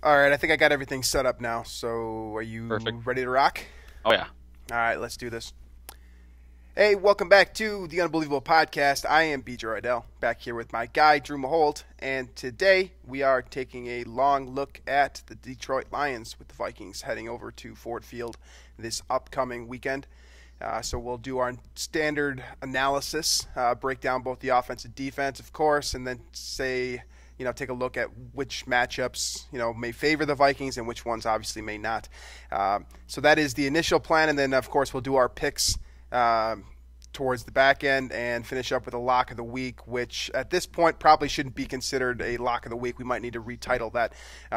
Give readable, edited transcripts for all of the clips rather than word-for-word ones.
All right, I think I got everything set up now. So, are you Perfect. ready to rock? Oh yeah. All right, let's do this. Hey, welcome back to the Unbelievable Podcast. I am BJ Reidell, back here with my guy Drew Mahowald, and today we are taking a long look at the Detroit Lions with the Vikings heading over to Ford Field this upcoming weekend. So we'll do our standard analysis, break down both the offense and defense, of course, and then take a look at which matchups, may favor the Vikings and which ones obviously may not. So that is the initial plan, and then, of course, we'll do our picks towards the back end and finish up with a lock of the week, which at this point probably shouldn't be considered a lock of the week. We might need to retitle that.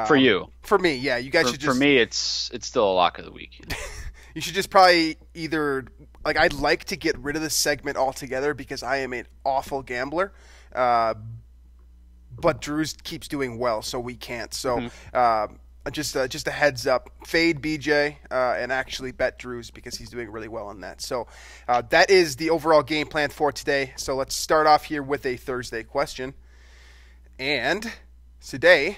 For you. For me, yeah. You guys should just... For me, it's still a lock of the week. You should just probably either... I'd like to get rid of this segment altogether because I am an awful gambler. But Drew keeps doing well, so we can't. So just a heads up, fade BJ and actually bet Drew's because he's doing really well on that. So that is the overall game plan for today. So let's start off here with a Thursday question. And today,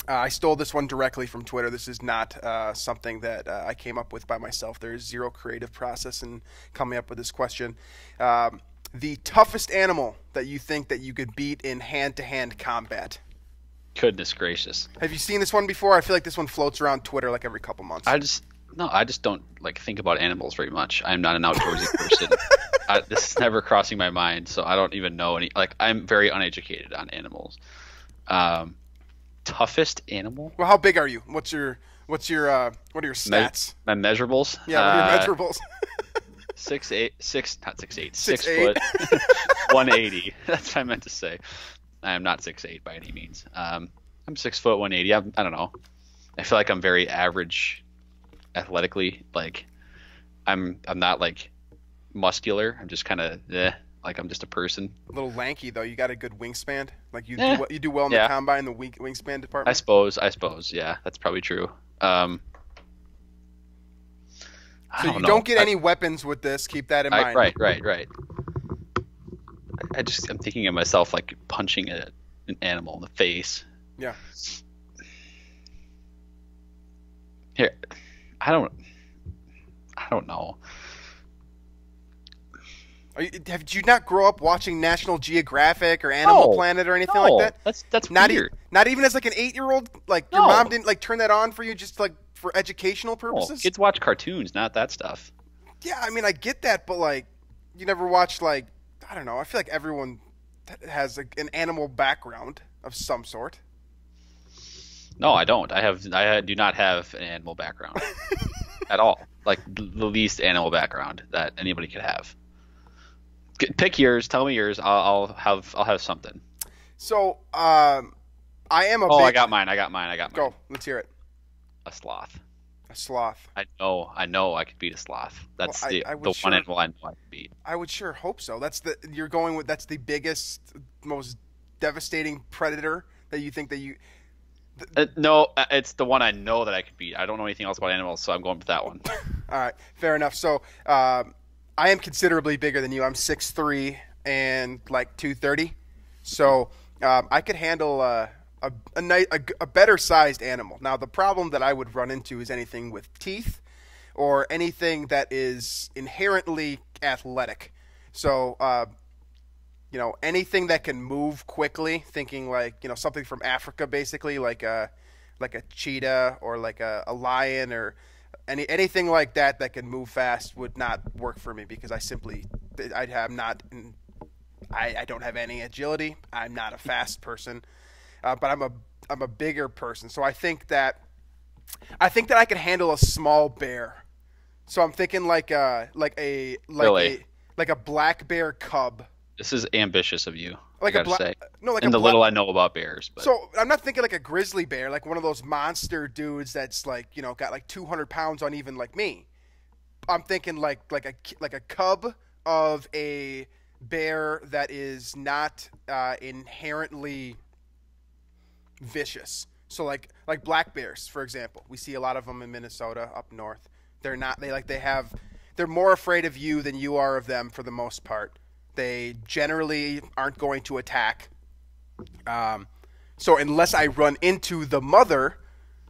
I stole this one directly from Twitter. This is not something that I came up with by myself. There is zero creative process in coming up with this question. The toughest animal that you think that you could beat in hand-to-hand combat. Goodness gracious. Have you seen this one before? I feel like this one floats around Twitter like every couple months. I just don't think about animals very much. I'm not an outdoorsy person. This is never crossing my mind, so I don't even know any. I'm very uneducated on animals. Toughest animal? Well, how big are you? What are your stats? My measurables? Yeah, what are your measurables? 6 foot, 180. That's what I meant to say. I am not 6'8" by any means. I'm 6 foot, 180. I don't know. I feel like I'm very average athletically. I'm not muscular. I'm just kind of I'm just a person. A little lanky though. You got a good wingspan. You do well in the combine, the wingspan department. I suppose. Yeah, that's probably true. So you don't get any weapons with this. Keep that in mind. Right. I'm thinking of myself punching an animal in the face. Yeah. Here, I don't know. Did you not grow up watching National Geographic or Animal Planet or anything like that? That's not weird. Not even as an 8-year-old. Your mom didn't turn that on for you just for educational purposes. Kids watch cartoons, not that stuff. Yeah, I mean I get that, but you never watched I don't know. I feel like everyone has an animal background of some sort. No, I don't. I do not have an animal background at all. The least animal background that anybody could have. Pick yours. Tell me yours. I'll have something. So, I am a. I got mine. Go. Let's hear it. A sloth. A sloth. I know. I could beat a sloth. That's the one animal I know I could beat. I would sure hope so. That's the biggest, most devastating predator that you think that you. No, it's the one I know that I could beat. I don't know anything else about animals, so I'm going with that one. All right, fair enough. So, I am considerably bigger than you. I'm 6'3" and 230. So I could handle a better sized animal. Now the problem that I would run into is anything with teeth or anything that is inherently athletic. So anything that can move quickly, thinking something from Africa basically, like a cheetah or a lion or anything like that can move fast would not work for me because I don't have any agility. I'm not a fast person, but I'm a bigger person. So I think that I could handle a small bear. So I'm thinking like a black bear cub. This is ambitious of you. Little I know about bears. But. So I'm not thinking like a grizzly bear, like one of those monster dudes that's got 200 pounds on even like me. I'm thinking like a cub of a bear that is not inherently vicious. So like black bears, for example, we see a lot of them in Minnesota up north. They're more afraid of you than you are of them for the most part. They generally aren't going to attack. So unless I run into the mother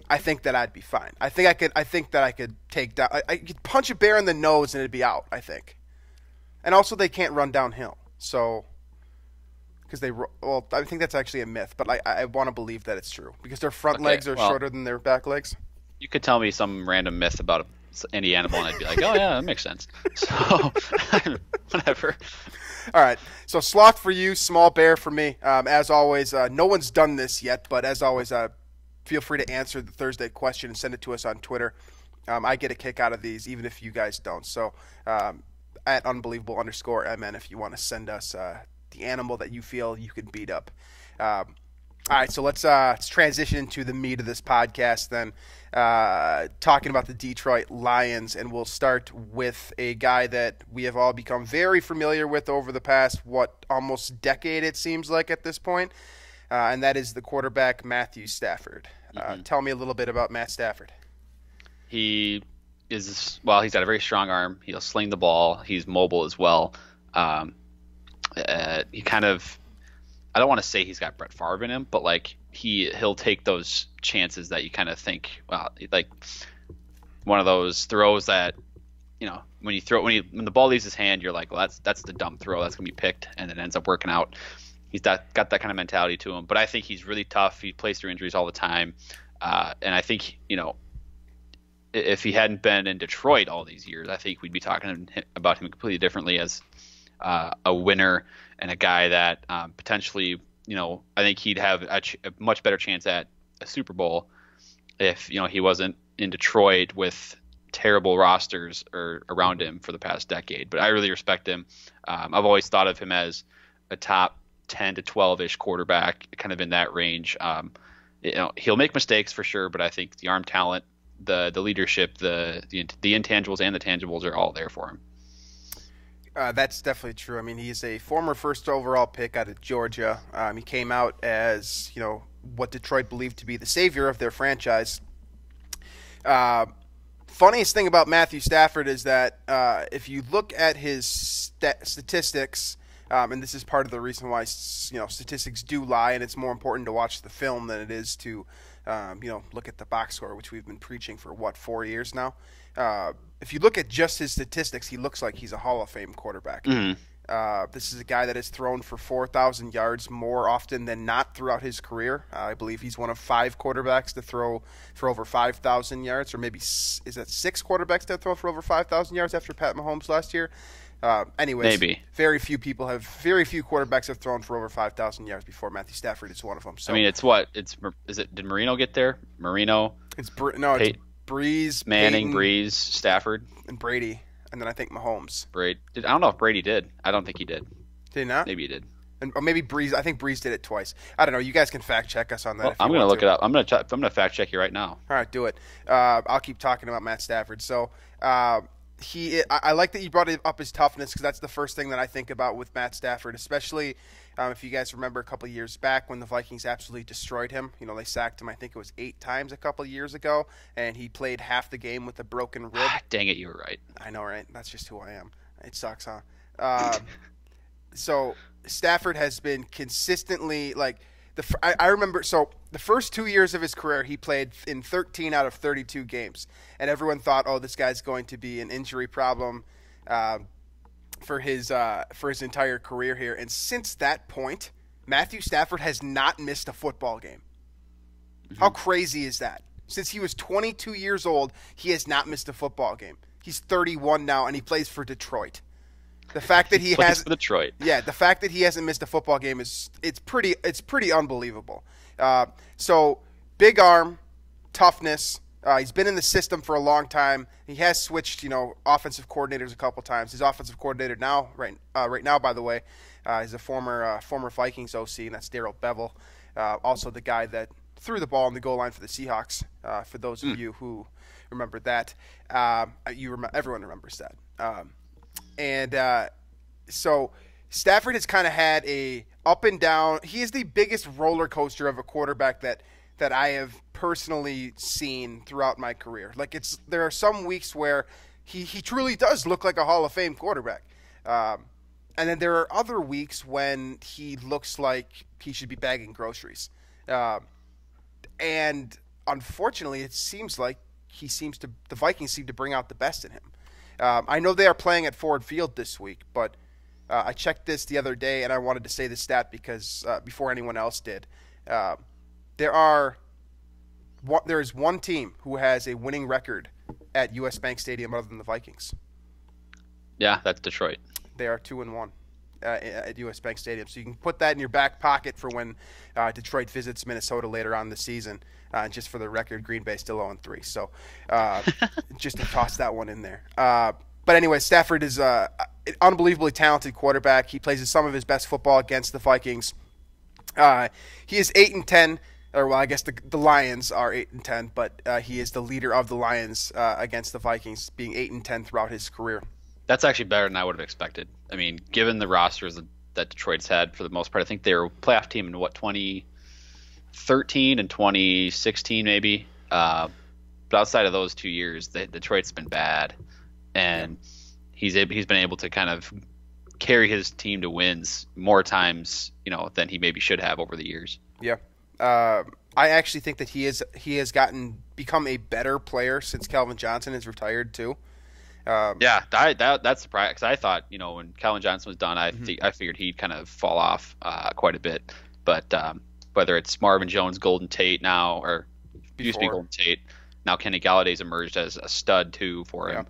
I think that I'd be fine. I think that I could take down. I could punch a bear in the nose and it'd be out. I think. And also, they can't run downhill. So, because I think that's actually a myth, but I want to believe that it's true because their front legs are shorter than their back legs. You could tell me some random myth about any animal, and I'd be like, oh yeah, that makes sense. So, whatever. All right. So sloth for you, small bear for me. As always, no one's done this yet, but as always, feel free to answer the Thursday question and send it to us on Twitter. I get a kick out of these, even if you guys don't. So at unbelievable_MN if you want to send us the animal that you feel you can beat up. All right, so let's transition into the meat of this podcast then, talking about the Detroit Lions, and we'll start with a guy that we have all become very familiar with over the past, almost decade it seems like at this point, and that is the quarterback Matthew Stafford. Tell me a little bit about Matt Stafford. He's got a very strong arm. He'll sling the ball. He's mobile as well. He kind of, I don't want to say he's got Brett Favre in him, but like he'll take those chances that you kind of think, well, like one of those throws that, you know, when the ball leaves his hand, you're like, well, that's the dumb throw. That's gonna be picked, and it ends up working out. He's got that kind of mentality to him. But I think he's really tough. He plays through injuries all the time, and I think, you know, if he hadn't been in Detroit all these years, I think we'd be talking about him completely differently as a winner and a guy that potentially, you know, I think he'd have a much better chance at a Super Bowl if, you know, he wasn't in Detroit with terrible rosters around him for the past decade. But I really respect him. I've always thought of him as a top 10 to 12-ish quarterback, kind of in that range. You know, he'll make mistakes for sure, but I think the arm talent, the leadership, the intangibles and the tangibles are all there for him. That's definitely true. I mean, he's a former first overall pick out of Georgia. He came out as, you know, what Detroit believed to be the savior of their franchise. Funniest thing about Matthew Stafford is that if you look at his statistics, and this is part of the reason why, you know, statistics do lie, and it's more important to watch the film than it is to, you know, look at the box score, which we've been preaching for 4 years now. If you look at just his statistics, he looks like he's a Hall of Fame quarterback. Mm-hmm. This is a guy that has thrown for 4,000 yards more often than not throughout his career. I believe he's one of 5 quarterbacks to throw for over 5,000 yards, or maybe is that 6 quarterbacks that throw for over 5,000 yards after Pat Mahomes last year? Anyways, maybe very few quarterbacks have thrown for over 5,000 yards before. Matthew Stafford is one of them. So, I mean, did Marino get there? It's Breeze, Manning, Peyton, Breeze, Stafford, and Brady, and then I think Mahomes. I don't know if Brady did. I don't think he did. Did he not? Maybe he did. Or maybe Breeze. I think Breeze did it twice. I don't know. You guys can fact check us on that. Well, I'm going to look it up. I'm going to fact check you right now. All right, do it. I'll keep talking about Matt Stafford. So I like that you brought up his toughness, because that's the first thing that I think about with Matt Stafford, especially if you guys remember a couple of years back when the Vikings absolutely destroyed him. You know, they sacked him, I think it was 8 times a couple of years ago, and he played half the game with a broken rib. Dang it, you were right. I know, right? That's just who I am. It sucks, huh? So Stafford has been consistently, like, I remember, so the first 2 years of his career, he played in 13 out of 32 games. And everyone thought, oh, this guy's going to be an injury problem for his entire career here. And since that point, Matthew Stafford has not missed a football game. Mm-hmm. How crazy is that? Since he was 22 years old, he has not missed a football game. He's 31 now, and he plays for Detroit. The fact that he has Detroit. Yeah, the fact that he hasn't missed a football game it's pretty unbelievable. So big arm, toughness. He's been in the system for a long time. He has switched, you know, offensive coordinators a couple times. His offensive coordinator now, right now, by the way, is a former Vikings OC, and that's Darrell Bevell. Also the guy that threw the ball on the goal line for the Seahawks. For those of you who remember that, everyone remembers that. So Stafford has kind of had a up and down. He is the biggest roller coaster of a quarterback that I have personally seen throughout my career. Like, there are some weeks where he truly does look like a Hall of Fame quarterback. And then there are other weeks when he looks like he should be bagging groceries. And unfortunately, it seems like the Vikings seem to bring out the best in him. I know they are playing at Ford Field this week, but I checked this the other day, and I wanted to say this stat because before anyone else did. There is one team who has a winning record at U.S. Bank Stadium other than the Vikings. Yeah, that's Detroit. They are 2-1 at U.S. Bank Stadium. So you can put that in your back pocket for when Detroit visits Minnesota later on this season. Just for the record, Green Bay still 0-3. So just to toss that one in there. But anyway, Stafford is an unbelievably talented quarterback. He plays some of his best football against the Vikings. He is 8-10. Or, well, I guess the Lions are 8-10, but he is the leader of the Lions against the Vikings, being 8-10 throughout his career. That's actually better than I would have expected. I mean, given the rosters that Detroit's had for the most part, I think they were a playoff team in 2013 and 2016 maybe. But outside of those 2 years, Detroit's been bad, and he's been able to kind of carry his team to wins more times, than he maybe should have over the years. Yeah. I actually think that he has become a better player since Calvin Johnson has retired too. That's surprising because I thought when Calvin Johnson was done, I figured he'd kind of fall off quite a bit. But whether it's Marvin Jones, Golden Tate now, or used to be Golden Tate, now Kenny Galladay's emerged as a stud too for him.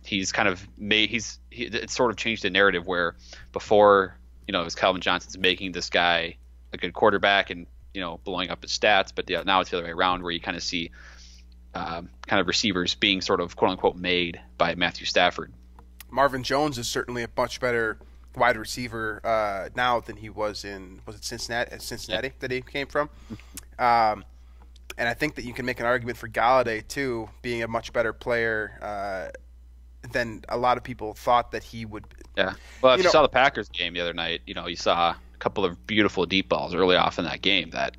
He's kind of it's sort of changed the narrative where before it was Calvin Johnson's making this guy a good quarterback and blowing up his stats, but now it's the other way around where you kind of see kind of receivers being sort of quote unquote made by Matthew Stafford. Marvin Jones is certainly a much better wide receiver now than he was in Cincinnati that he came from. And I think that you can make an argument for Galladay too, being a much better player than a lot of people thought that he would. Yeah. Well, if you saw the Packers game the other night, you saw a couple of beautiful deep balls early off in that game that,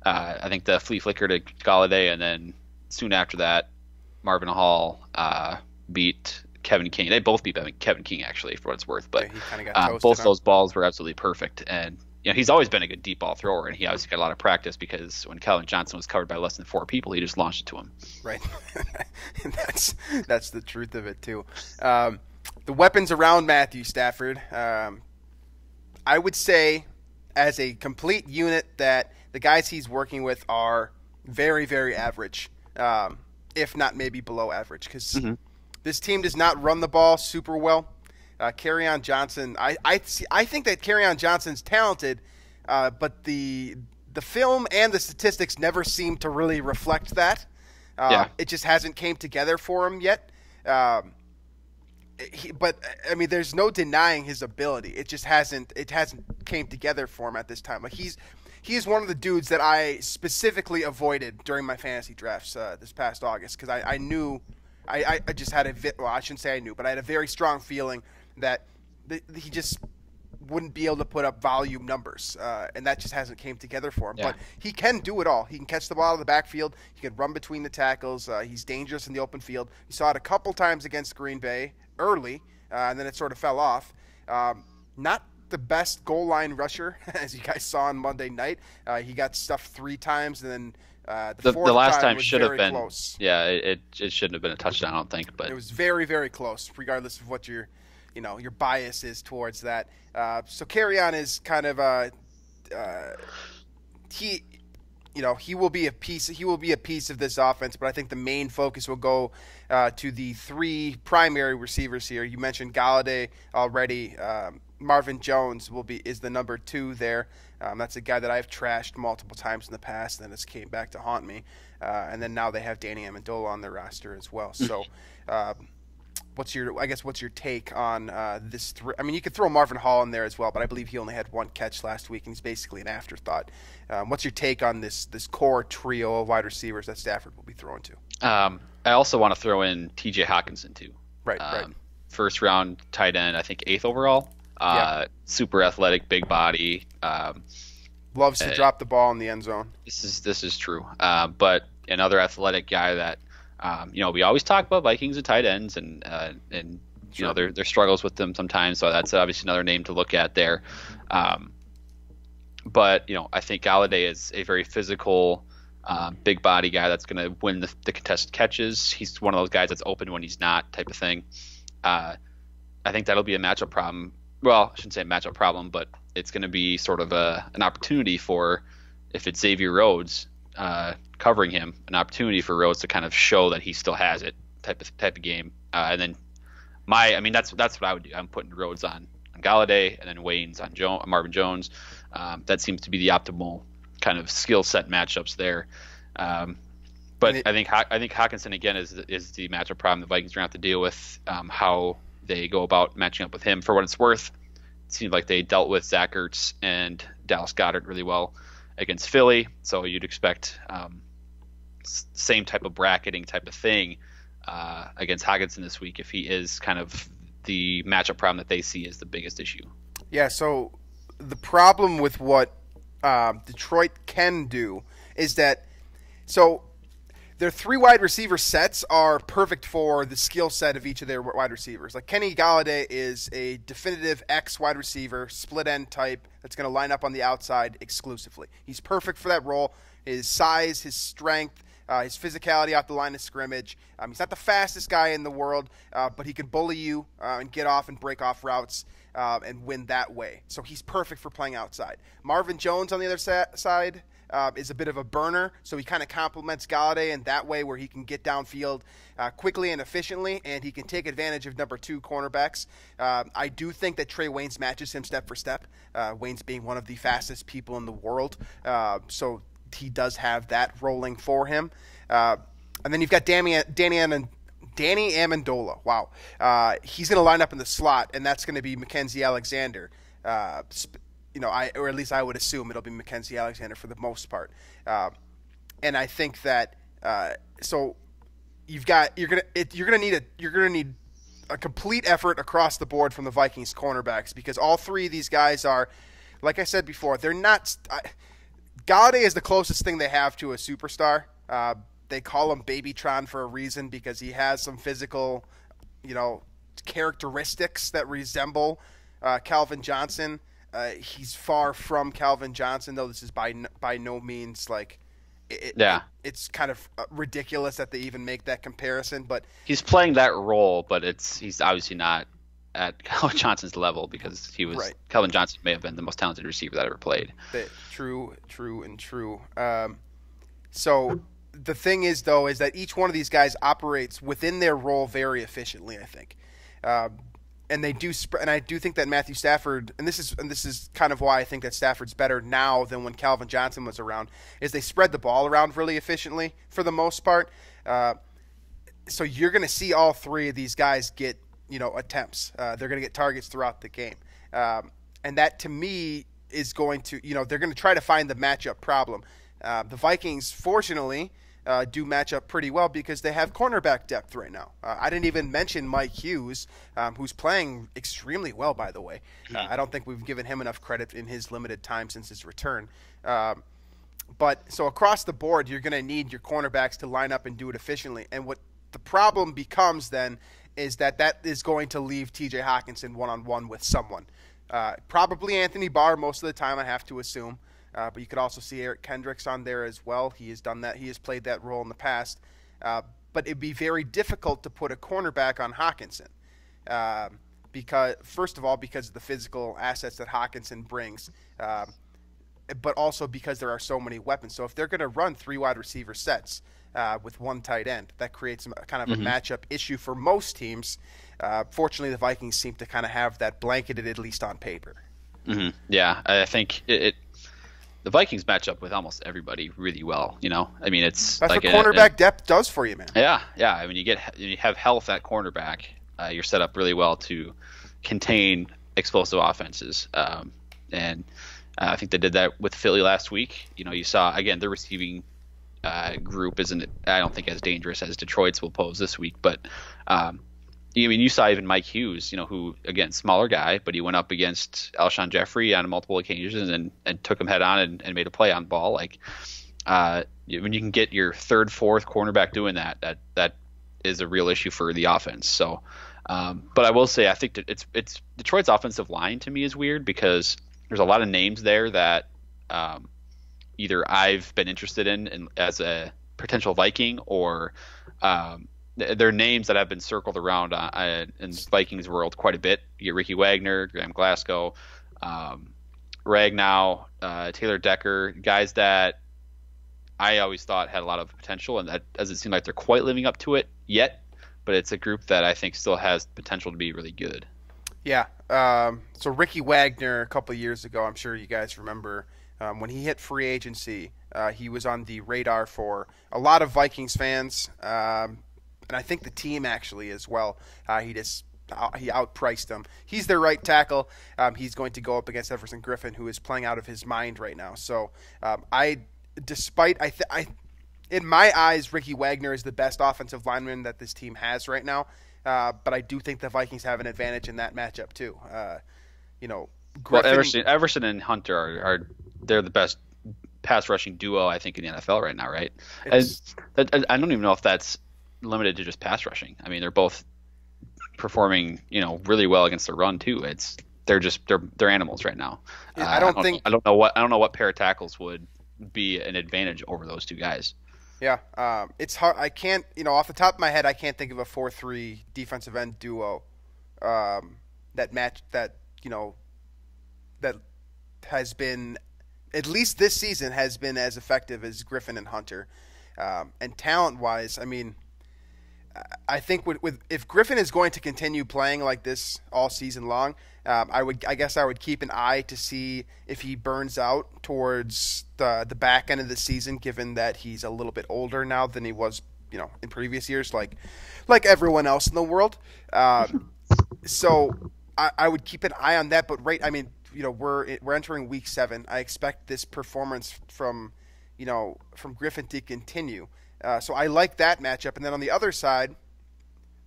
I think the flea flicker to Galladay, and then soon after that, Marvin Hall beat Kevin King. They both beat Kevin King, actually, for what it's worth. But both of those balls were absolutely perfect. And he's always been a good deep ball thrower, and he obviously got a lot of practice because when Calvin Johnson was covered by less than 4 people, he just launched it to him. Right. And that's the truth of it, too. The weapons around Matthew Stafford, I would say as a complete unit that the guys he's working with are very, very average, if not maybe below average, because this team does not run the ball super well. Kerryon Johnson, I think that Kerryon Johnson's talented, but the film and the statistics never seem to really reflect that. It just hasn't came together for him yet. But I mean, there's no denying his ability. It just hasn't came together for him at this time. Like he is one of the dudes that I specifically avoided during my fantasy drafts this past August because I knew I just had I shouldn't say I knew, but I had a very strong feeling that he just wouldn't be able to put up volume numbers, and that just hasn't came together for him. But he can do it all. He can catch the ball out of the backfield. He can run between the tackles. He's dangerous in the open field. You saw it a couple times against Green Bay early, and then it sort of fell off. Not the best goal line rusher, as you guys saw on Monday night. He got stuffed 3 times, and then the last time should have been close. Yeah, it shouldn't have been a touchdown, I don't think. But it was very, very close, regardless of what your bias is towards that. So Kerryon is kind of he will be a piece. He will be a piece of this offense, but I think the main focus will go to the 3 primary receivers here. You mentioned Galladay already. Marvin Jones is the number 2 there. That's a guy that I've trashed multiple times in the past, and it's came back to haunt me. And then now they have Danny Amendola on their roster as well. So. What's your take on this? I mean, you could throw Marvin Hall in there as well, but I believe he only had 1 catch last week, and he's basically an afterthought. What's your take on this core trio of wide receivers that Stafford will be throwing to? I also want to throw in T.J. Hawkinson too. Right. First round tight end, I think 8th overall. Super athletic, big body. Loves to drop the ball in the end zone. This is true. But another athletic guy that. We always talk about Vikings and tight ends, and Sure. their struggles with them sometimes. So that's obviously another name to look at there. But I think Galladay is a very physical, big body guy that's going to win the contested catches. He's one of those guys that's open when he's not, type of thing. I think that'll be a matchup problem. Well, I shouldn't say a matchup problem, but it's going to be sort of an opportunity for, if it's Xavier Rhodes covering him, an opportunity for Rhodes to kind of show that he still has it, type of game. And then that's what I would do. I'm putting Rhodes on Galladay, and then Waynes on Marvin Jones. That seems to be the optimal kind of skill set matchups there. But I think Hockenson again is the matchup problem the Vikings are going to have to deal with. How they go about matching up with him. For what it's worth, it seemed like they dealt with Zach Ertz and Dallas Goedert really well against Philly. So you'd expect same type of bracketing type of thing against Hockenson this week if he is kind of the matchup problem that they see as the biggest issue. Yeah, so the problem with what Detroit can do is that their 3 wide receiver sets are perfect for the skill set of each of their wide receivers. Like Kenny Galladay is a definitive X wide receiver, split end type that's going to line up on the outside exclusively. He's perfect for that role. His size, his strength, his physicality out the line of scrimmage. He's not the fastest guy in the world, but he can bully you and get off and break off routes and win that way. So he's perfect for playing outside. Marvin Jones on the other side is a bit of a burner, so he kind of complements Galladay in that way where he can get downfield quickly and efficiently, and he can take advantage of number 2 cornerbacks. I do think that Trey Waynes matches him step for step, Waynes being one of the fastest people in the world. So he does have that rolling for him. And then you've got Danny Amendola. Wow. He's going to line up in the slot, and that's going to be Mackenzie Alexander. Or at least I would assume it'll be Mackenzie Alexander for the most part. And I think that so you're gonna need a complete effort across the board from the Vikings cornerbacks, because all 3 of these guys are, like I said before, they're not. Galladay is the closest thing they have to a superstar. They call him Babytron for a reason, because he has some physical, characteristics that resemble Calvin Johnson. He's far from Calvin Johnson, though. This is by no means like it's kind of ridiculous that they even make that comparison. But he's playing that role, but he's obviously not at Calvin Johnson's level, because he was right. Calvin Johnson may have been the most talented receiver that ever played. True. So the thing is, though, is that each one of these guys operates within their role very efficiently, I think. And they do, and I do think that Matthew Stafford, and this is kind of why I think that Stafford's better now than when Calvin Johnson was around, is they spread the ball around really efficiently for the most part. So you're going to see all 3 of these guys get attempts. They're going to get targets throughout the game, and that to me is going to they're going to try to find the matchup problem. The Vikings, fortunately, do match up pretty well because they have cornerback depth right now. I didn't even mention Mike Hughes, who's playing extremely well, by the way. I don't think we've given him enough credit in his limited time since his return. But so across the board, you're going to need your cornerbacks to line up and do it efficiently. And what the problem becomes then is that is going to leave T.J. Hockenson one-on-one with someone. Probably Anthony Barr most of the time, I have to assume. But you could also see Eric Kendricks on there as well. He has done that. He has played that role in the past. But it'd be very difficult to put a cornerback on Hockenson. Because of the physical assets that Hockenson brings. But also because there are so many weapons. So if they're going to run 3 wide receiver sets with 1 tight end, that creates kind of a matchup issue for most teams. Fortunately, the Vikings seem to kind of have that blanketed, at least on paper. Mm-hmm. Yeah, I think the Vikings match up with almost everybody really well. It's that's like what cornerback depth does for you, man. Yeah. I mean, you have health at cornerback. You're set up really well to contain explosive offenses, and I think they did that with Philly last week. You saw again the receiving group isn't, I don't think, as dangerous as Detroit's will pose this week, but you saw even Mike Hughes, who, again, smaller guy, but he went up against Alshon Jeffrey on multiple occasions and took him head on and made a play on the ball. Like, when you can get your 3rd, 4th cornerback doing that is a real issue for the offense. So, but I will say, I think that it's Detroit's offensive line to me is weird because there's a lot of names there that either I've been interested in as a potential Viking, or they're names that have been circled around in Vikings world quite a bit. You get Ricky Wagner, Graham Glasgow, Ragnow, Taylor Decker, guys that I always thought had a lot of potential, and that doesn't seem like they're quite living up to it yet, but it's a group that I think still has potential to be really good. Yeah. So Ricky Wagner, a couple of years ago, I'm sure you guys remember, when he hit free agency, he was on the radar for a lot of Vikings fans, and I think the team actually as well. He outpriced them. He's their right tackle. He's going to go up against Everson Griffin, who is playing out of his mind right now. So in my eyes, Ricky Wagner is the best offensive lineman that this team has right now. But I do think the Vikings have an advantage in that matchup too. Griffin, Everson and Hunter they're the best pass rushing duo I think in the NFL right now, right? I don't even know if that's limited to just pass rushing. I mean, they're both performing, really well against the run too. They're animals right now. I don't know what pair of tackles would be an advantage over those two guys. Yeah, it's hard. I can't, off the top of my head, I can't think of a 4-3 defensive end duo that has been, at least this season, has been as effective as Griffin and Hunter. And talent-wise, I mean, I think if Griffin is going to continue playing like this all season long, I guess I would keep an eye to see if he burns out towards the back end of the season, given that he's a little bit older now than he was, in previous years, like everyone else in the world. So I would keep an eye on that. But we're entering week 7. I expect this performance from Griffin to continue. So I like that matchup. And then on the other side,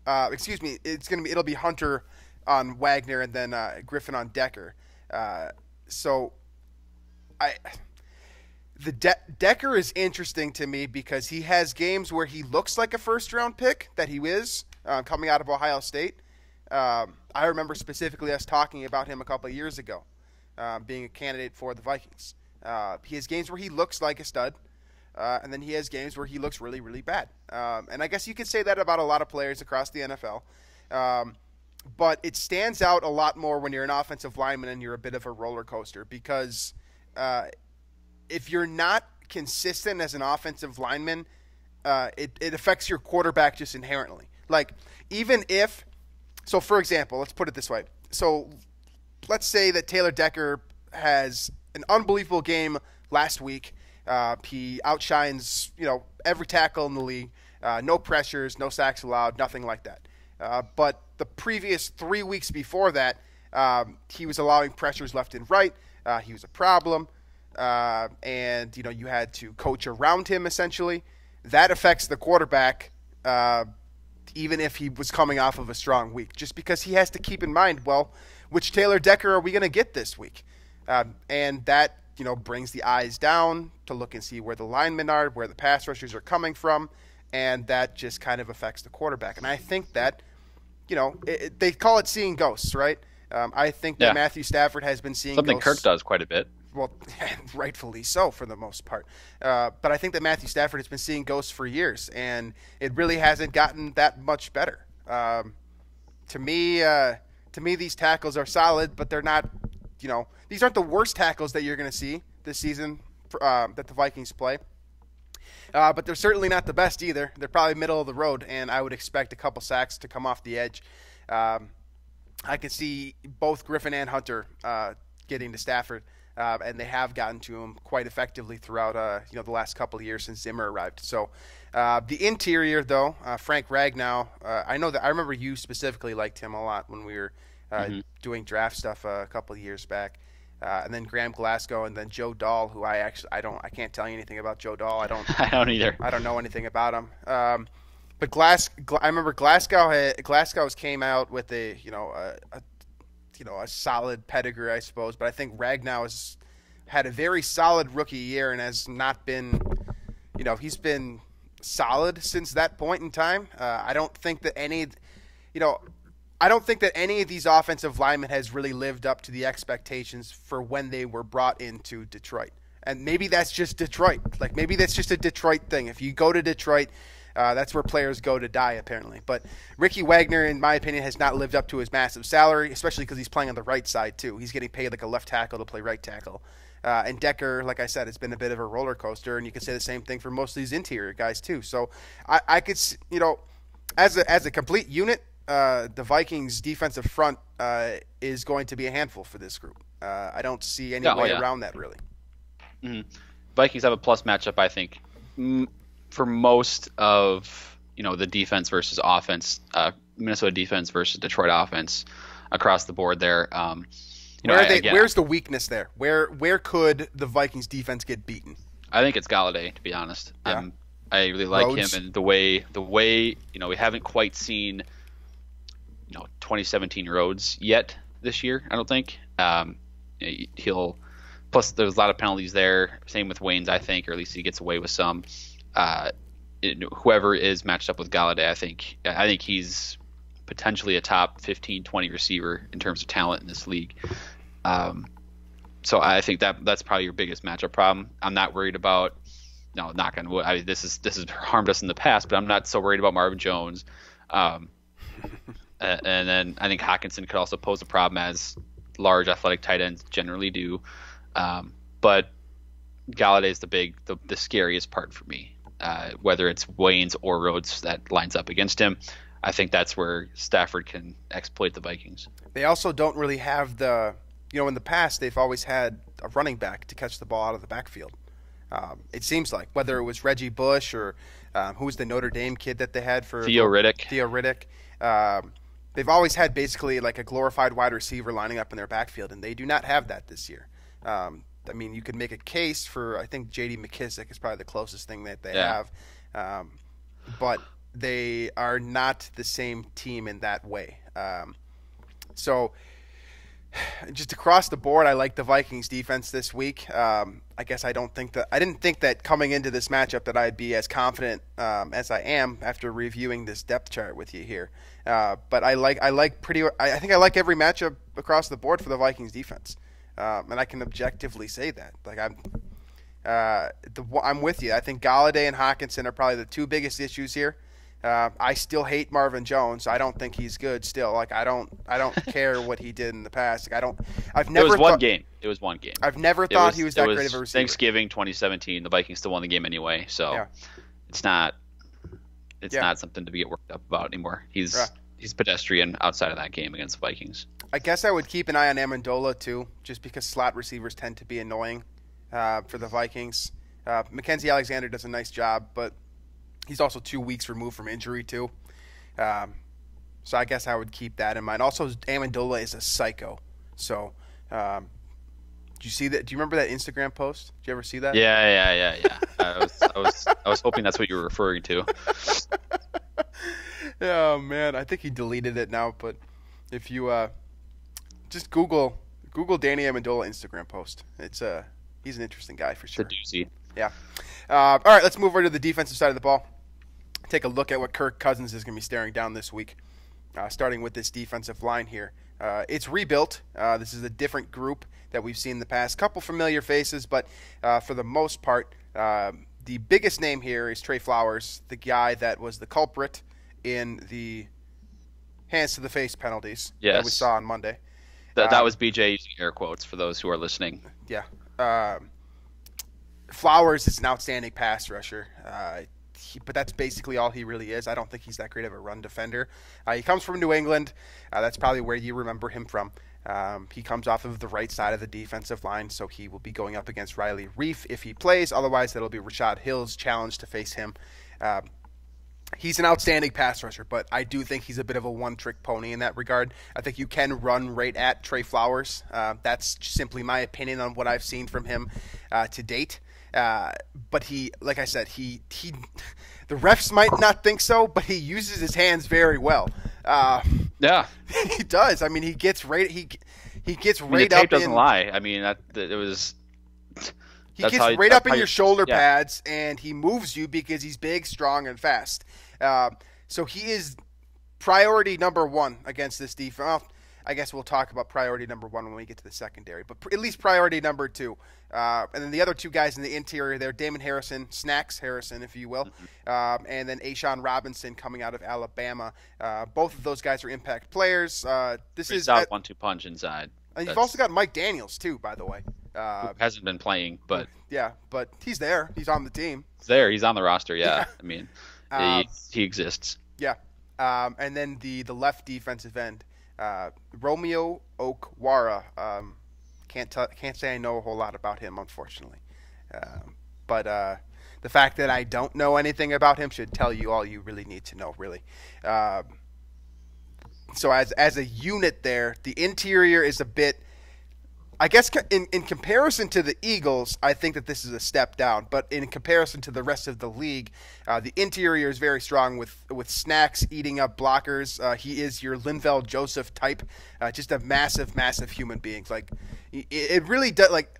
it'll be Hunter on Wagner and then Griffin on Decker. Decker is interesting to me because he has games where he looks like a first-round pick, that he is, coming out of Ohio State. I remember specifically us talking about him a couple of years ago, being a candidate for the Vikings. He has games where he looks like a stud. And then he has games where he looks really, really bad. And I guess you could say that about a lot of players across the NFL. But it stands out a lot more when you're an offensive lineman and you're a bit of a roller coaster, because if you're not consistent as an offensive lineman, it affects your quarterback just inherently. Like, so for example, let's put it this way. So let's say that Taylor Decker has an unbelievable game last week. He outshines, every tackle in the league. No pressures, no sacks allowed, nothing like that. But the previous 3 weeks before that, he was allowing pressures left and right. He was a problem. And, you had to coach around him, essentially. That affects the quarterback, even if he was coming off of a strong week, just because he has to keep in mind, well, which Taylor Decker are we going to get this week? And that, brings the eyes down to look and see where the linemen are, where the pass rushers are coming from, and that just kind of affects the quarterback. And I think that, they call it seeing ghosts, right? I think that Matthew Stafford has been seeing something ghosts. Kirk does quite a bit. Well, rightfully so for the most part. But I think that Matthew Stafford has been seeing ghosts for years, and it really hasn't gotten that much better. To me, these tackles are solid, but they're not, these aren't the worst tackles that you're going to see this season that the Vikings play. But they're certainly not the best either. They're probably middle of the road, and I would expect a couple sacks to come off the edge. I can see both Griffin and Hunter getting to Stafford, and they have gotten to him quite effectively throughout the last couple of years since Zimmer arrived. So the interior, though, Frank Ragnow, I remember you specifically liked him a lot when we were doing draft stuff a couple of years back. And then Graham Glasgow, and then Joe Dahl, who I can't tell you anything about Joe Dahl. I don't either. I don't know anything about him. But I remember Glasgow's came out with a solid pedigree, I suppose. But I think Ragnow has had a very solid rookie year and has not been, he's been solid since that point in time. I don't think that any of these offensive linemen has really lived up to the expectations for when they were brought into Detroit. And maybe that's just Detroit. Like, maybe that's just a Detroit thing. If you go to Detroit, that's where players go to die, apparently. But Ricky Wagner, in my opinion, has not lived up to his massive salary, especially because he's playing on the right side, too. He's getting paid like a left tackle to play right tackle. And Decker, like I said, has been a bit of a roller coaster, and you can say the same thing for most of these interior guys, too. So I could, as a complete unit, the Vikings' defensive front is going to be a handful for this group. I don't see any way around that, really. Mm-hmm. Vikings have a plus matchup, I think, for most of the defense versus offense, Minnesota defense versus Detroit offense across the board there. Where's the weakness there? Where could the Vikings defense get beaten? I think it's Galladay, to be honest. Yeah. I really like Rhodes. him, and the way we haven't quite seen 2017 Rhodes yet this year. I don't think he'll. Plus, there's a lot of penalties there. Same with Waynes, I think, or at least he gets away with some. Whoever is matched up with Galladay, I think he's potentially a top 15, 20 receiver in terms of talent in this league. So I think that's probably your biggest matchup problem. I'm not worried about. No, knock on wood. This has harmed us in the past, but I'm not so worried about Marvin Jones. And then I think Hockenson could also pose a problem, as large athletic tight ends generally do. But Galladay is the scariest part for me. Whether it's Waynes or Rhodes that lines up against him, I think that's where Stafford can exploit the Vikings. They also don't really have in the past they've always had a running back to catch the ball out of the backfield. It seems like, whether it was Reggie Bush or who was the Notre Dame kid that they had for Theo Riddick. They've always had basically like a glorified wide receiver lining up in their backfield, and they do not have that this year. You could make a case for, I think J.D. McKissick is probably the closest thing that they have. But they are not the same team in that way. So just across the board, I like the Vikings defense this week. I guess I didn't think that coming into this matchup that I'd be as confident as I am after reviewing this depth chart with you here. But I think I like every matchup across the board for the Vikings defense. And I can objectively say that. Like I'm with you. I think Galladay and Hockenson are probably the two biggest issues here. I still hate Marvin Jones. I don't think he's good still. Like I don't care what he did in the past. Like It was one game. I've never thought he was that great of a receiver. Thanksgiving 2017, the Vikings still won the game anyway. So it's not something to get worked up about anymore. He's pedestrian outside of that game against the Vikings. I guess I would keep an eye on Amendola too, just because slot receivers tend to be annoying for the Vikings. Mackenzie Alexander does a nice job, but he's also 2 weeks removed from injury too. So I guess I would keep that in mind. Also, Amendola is a psycho. So do you see that? Do you remember that Instagram post? Did you ever see that? Yeah. I was hoping that's what you were referring to. Oh man, I think he deleted it now. But if you just Google Danny Amendola Instagram post, he's an interesting guy for sure. It's a doozy. Yeah. All right, let's move over to the defensive side of the ball. Take a look at what Kirk Cousins is going to be staring down this week, starting with this defensive line here. It's rebuilt. This is a different group that we've seen in the past. Couple familiar faces, but for the most part, the biggest name here is Trey Flowers, the guy that was the culprit in the hands to the face penalties that we saw on Monday. That was BJ using air quotes for those who are listening. Yeah. Flowers is an outstanding pass rusher, but that's basically all he really is. I don't think he's that great of a run defender. He comes from New England. That's probably where you remember him from. He comes off of the right side of the defensive line, so he will be going up against Riley Reif if he plays. Otherwise, that'll be Rashad Hill's challenge to face him. He's an outstanding pass rusher, but I do think he's a bit of a one-trick pony in that regard. I think you can run right at Trey Flowers. That's simply my opinion on what I've seen from him to date. But he, like I said, the refs might not think so, but he uses his hands very well. Yeah, he does. I mean, he gets right. He gets right the tape up. Doesn't lie. I mean, it was. He gets right up in your shoulder pads, and he moves you because he's big, strong, and fast. So he is priority number one against this defense. Well, I guess we'll talk about priority number 1 when we get to the secondary, but at least priority number 2. And then the other 2 guys in the interior there, Damon Harrison, Snacks Harrison, if you will, and then A'Shawn Robinson coming out of Alabama. Both of those guys are impact players. This is out 1-2 punch inside. And you've also got Mike Daniels too, by the way. Who hasn't been playing, but yeah, but he's there. He's on the team. He's there. He's on the roster. Yeah, I mean, he exists. Yeah, and then the left defensive end. Romeo Okwara. Can't say I know a whole lot about him, unfortunately. But the fact that I don't know anything about him should tell you all you really need to know, really. So as a unit there, the interior is a bit, I guess in comparison to the Eagles, I think that this is a step down. But in comparison to the rest of the league, the interior is very strong with Snacks eating up blockers. He is your Linval Joseph type, just a massive, massive human being. Like it really does. Like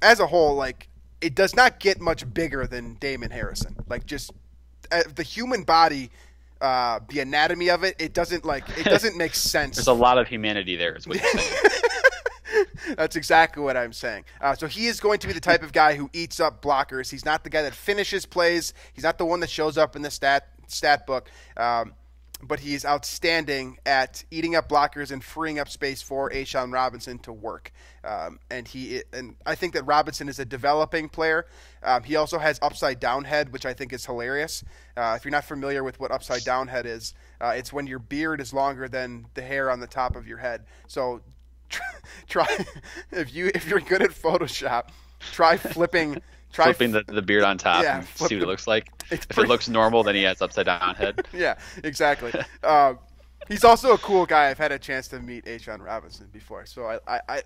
as a whole, like it does not get much bigger than Damon Harrison. Like just the human body. The anatomy of it doesn't make sense. There's a lot of humanity there, is what you're saying. That's exactly what I'm saying. So he is going to be the type of guy who eats up blockers. He's not the guy that finishes plays. He's not the one that shows up in the stat book. But he is outstanding at eating up blockers and freeing up space for A'Shawn Robinson to work. And I think that Robinson is a developing player. He also has upside down head, which I think is hilarious. If you're not familiar with what upside down head is, it's when your beard is longer than the hair on the top of your head. So try if you're good at Photoshop, try flipping the beard on top and see what it looks like. If it looks normal, then he has upside down head. Yeah, exactly. He's also a cool guy. I've had a chance to meet A'Shawn Robinson before, so I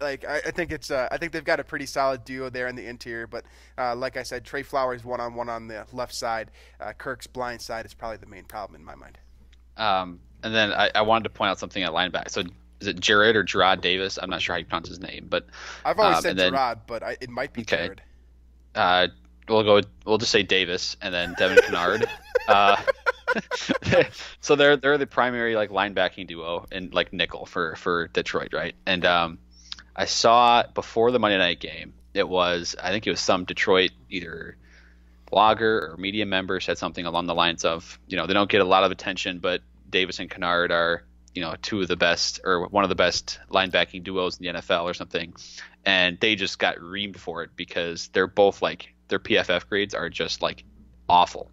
think they've got a pretty solid duo there in the interior. But like I said, Trey Flowers one-on-one on the left side. Kirk's blind side is probably the main problem in my mind. And then I wanted to point out something at linebacker. So is it Jared or Gerard Davis? I'm not sure how you pronounce his name, but I've always said Gerard, but it might be Jared. We'll just say Davis and then Devin Kennard. So they're the primary like linebacking duo and like nickel for Detroit, right? And I saw before the Monday night game, I think it was some Detroit either blogger or media member said something along the lines of, they don't get a lot of attention, but Davis and Kennard are, two of the best or one of the best linebacking duos in the NFL or something. And they just got reamed for it because they're both like their PFF grades are just like awful.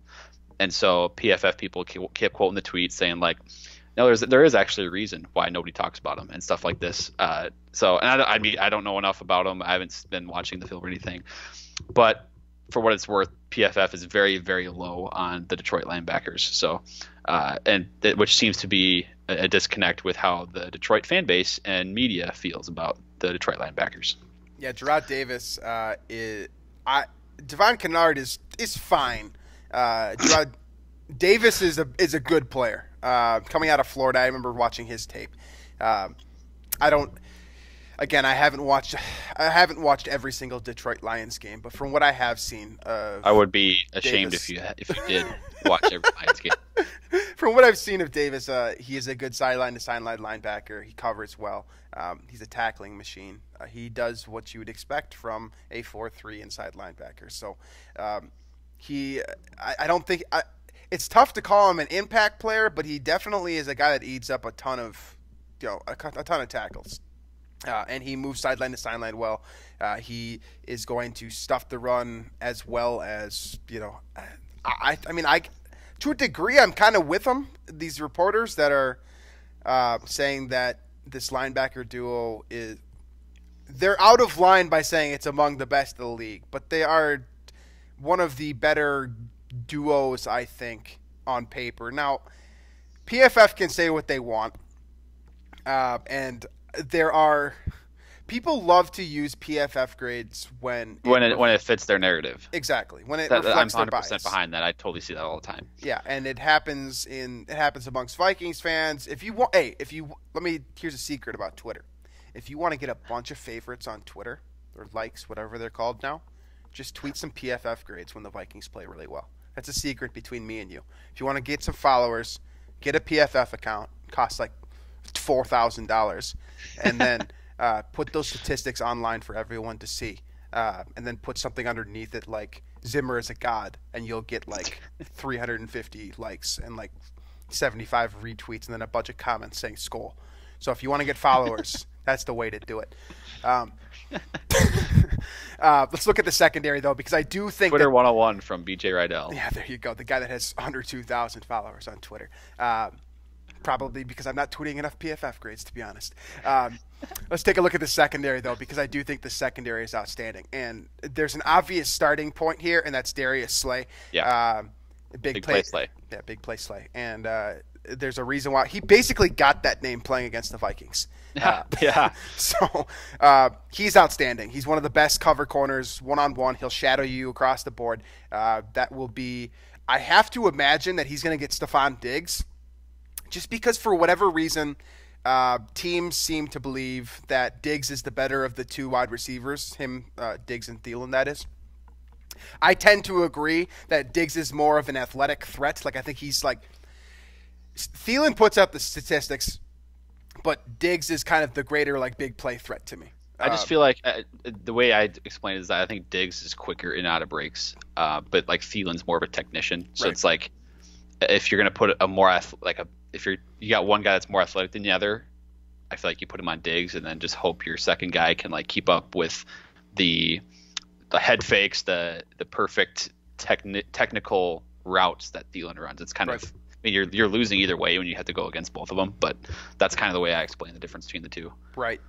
And so PFF people kept quoting the tweet saying like, no, there is actually a reason why nobody talks about them and stuff like this. I don't know enough about them. I haven't been watching the film or anything, but for what it's worth, PFF is very, very low on the Detroit linebackers. So, which seems to be a disconnect with how the Detroit fan base and media feels about the Detroit linebackers. Yeah, Gerard Davis Devon Kennard is fine. Gerard Davis is a good player. Coming out of Florida, I remember watching his tape. I haven't watched every single Detroit Lions game, but from what I have seen, I would be ashamed if you did watch every Lions game. From what I've seen of Davis, he is a good sideline to sideline linebacker. He covers well. He's a tackling machine. He does what you would expect from a 4-3 inside linebacker. So I don't think it's tough to call him an impact player, but he definitely is a guy that eats up a ton of tackles. And he moves sideline to sideline well. He is going to stuff the run as well as, to a degree, I'm kind of with them. These reporters that are saying that this linebacker duo they're out of line by saying it's among the best of the league, but they are one of the better duos, I think, on paper. Now, PFF can say what they want, and there are people love to use PFF grades when it fits their narrative. Exactly, when it reflects I'm 100% their bias. behind that. I totally see that all the time. Yeah, and it happens amongst Vikings fans. Here's a secret about Twitter. If you want to get a bunch of favorites on Twitter or likes, whatever they're called now, just tweet some PFF grades when the Vikings play really well. That's a secret between me and you. If you want to get some followers, get a PFF account. It costs like $4,000, and then put those statistics online for everyone to see, and then put something underneath it like Zimmer is a god, and you'll get like 350 likes and like 75 retweets, and then a bunch of comments saying "Skol." So if you want to get followers, that's the way to do it. Let's look at the secondary though, because I do think Twitter 101 from BJ Reidell. Yeah, there you go. The guy that has under 2,000 followers on Twitter. Probably because I'm not tweeting enough PFF grades, to be honest. Let's take a look at the secondary, though, because I do think the secondary is outstanding. And there's an obvious starting point here, and that's Darius Slay. Yeah. Big play Slay. Yeah, big play Slay. And there's a reason why. He basically got that name playing against the Vikings. Yeah. So he's outstanding. He's one of the best cover corners, one-on-one. He'll shadow you across the board. That will be – I have to imagine that he's going to get Stephon Diggs. Just because for whatever reason, teams seem to believe that Diggs is the better of the two wide receivers, Diggs and Thielen, that is. I tend to agree that Diggs is more of an athletic threat. Like, I think he's like – Thielen puts up the statistics, but Diggs is kind of the greater, like, big play threat to me. I just feel like the way I explain it is that I think Diggs is quicker in and out of breaks, but, like, Thielen's more of a technician. So It's like if you're going to put a more if you got one guy that's more athletic than the other, I feel like you put him on Diggs and then just hope your second guy can like keep up with the head fakes, the perfect technical routes that Thielen runs. It's kind of, I mean, you're losing either way when you have to go against both of them, but that's kind of the way I explain the difference between the two. Right.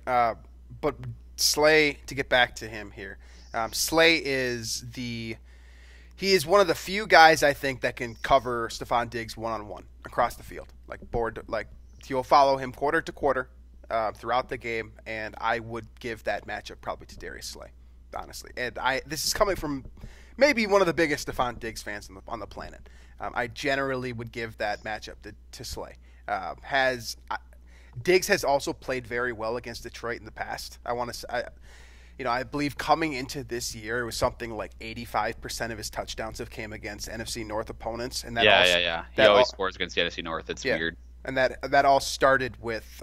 But Slay, to get back to him here, Slay is he is one of the few guys I think that can cover Stephon Diggs one-on-one across the field. Like you'll follow him quarter to quarter throughout the game, and I would give that matchup probably to Darius Slay, honestly. And this is coming from maybe one of the biggest Stephon Diggs fans on the planet. I generally would give that matchup to Slay. Diggs has also played very well against Detroit in the past. I believe coming into this year, it was something like 85% of his touchdowns have came against NFC North opponents. And that He always scores against the NFC North. It's weird. And that all started with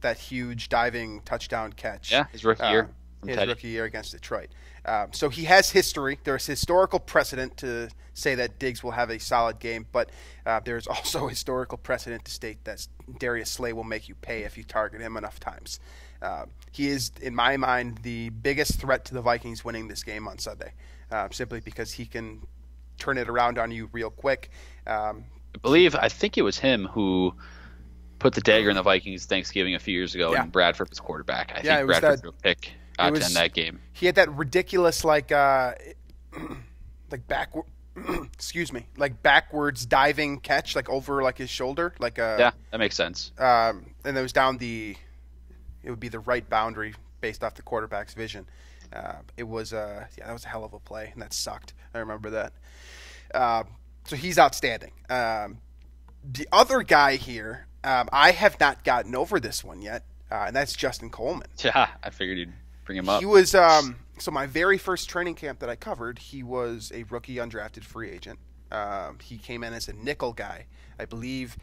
that huge diving touchdown catch. Yeah, his rookie year. Rookie year against Detroit. So he has history. There's historical precedent to say that Diggs will have a solid game, but there's also historical precedent to state that Darius Slay will make you pay if you target him enough times. He is, in my mind, the biggest threat to the Vikings winning this game on Sunday, simply because he can turn it around on you real quick. I think it was him who put the dagger in the Vikings Thanksgiving a few years ago, and Bradford was quarterback. I think Bradford threw a pick to end that game. He had that ridiculous backwards diving catch, like over like his shoulder, that makes sense. And it was down it would be the right boundary based off the quarterback's vision. That was a hell of a play, and that sucked. I remember that. So he's outstanding. The other guy here, I have not gotten over this one yet, and that's Justin Coleman. Yeah, I figured you'd bring him up. He was so my very first training camp that I covered, he was a rookie undrafted free agent. He came in as a nickel guy. I believe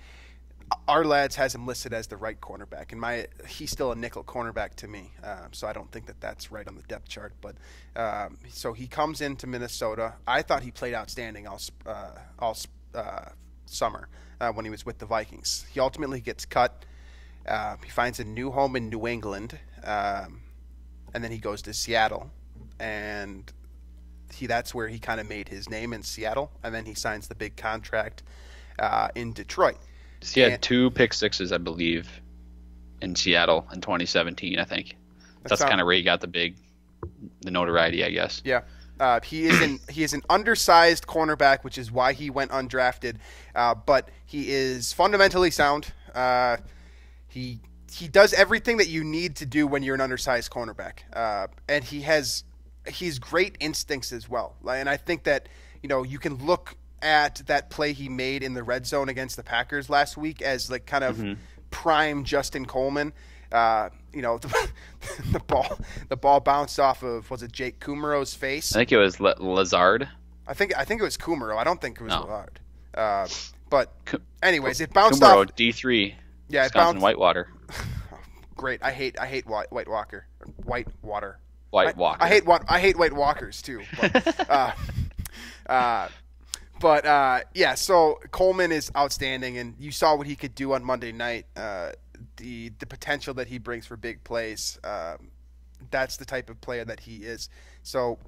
our lads has him listed as the right cornerback, and he's still a nickel cornerback to me. So I don't think that's right on the depth chart. But so he comes into Minnesota. I thought he played outstanding all summer when he was with the Vikings. He ultimately gets cut. He finds a new home in New England, and then he goes to Seattle, and that's where he kind of made his name in Seattle, and then he signs the big contract in Detroit. He had 2 pick sixes, I believe, in Seattle in 2017, I think. That's kind of where he got the notoriety, I guess. Yeah. He is an undersized cornerback, which is why he went undrafted. But he is fundamentally sound. He does everything that you need to do when you're an undersized cornerback. And he's great instincts as well. And I think that, you can look at that play he made in the red zone against the Packers last week as like kind of prime Justin Coleman. The ball bounced off of, was it Jake Kumerow's face? I think it was Lazard. I think it was Kumerow. I don't think it was Lazard. But anyways, it bounced Kumerow, off D3. Yeah, it Wisconsin bounced. Whitewater. Great. I hate Whitewater. Whitewater. White Walker. I hate White Walkers too. Yeah. So Coleman is outstanding, and you saw what he could do on Monday night. The potential that he brings for big plays. That's the type of player that he is. So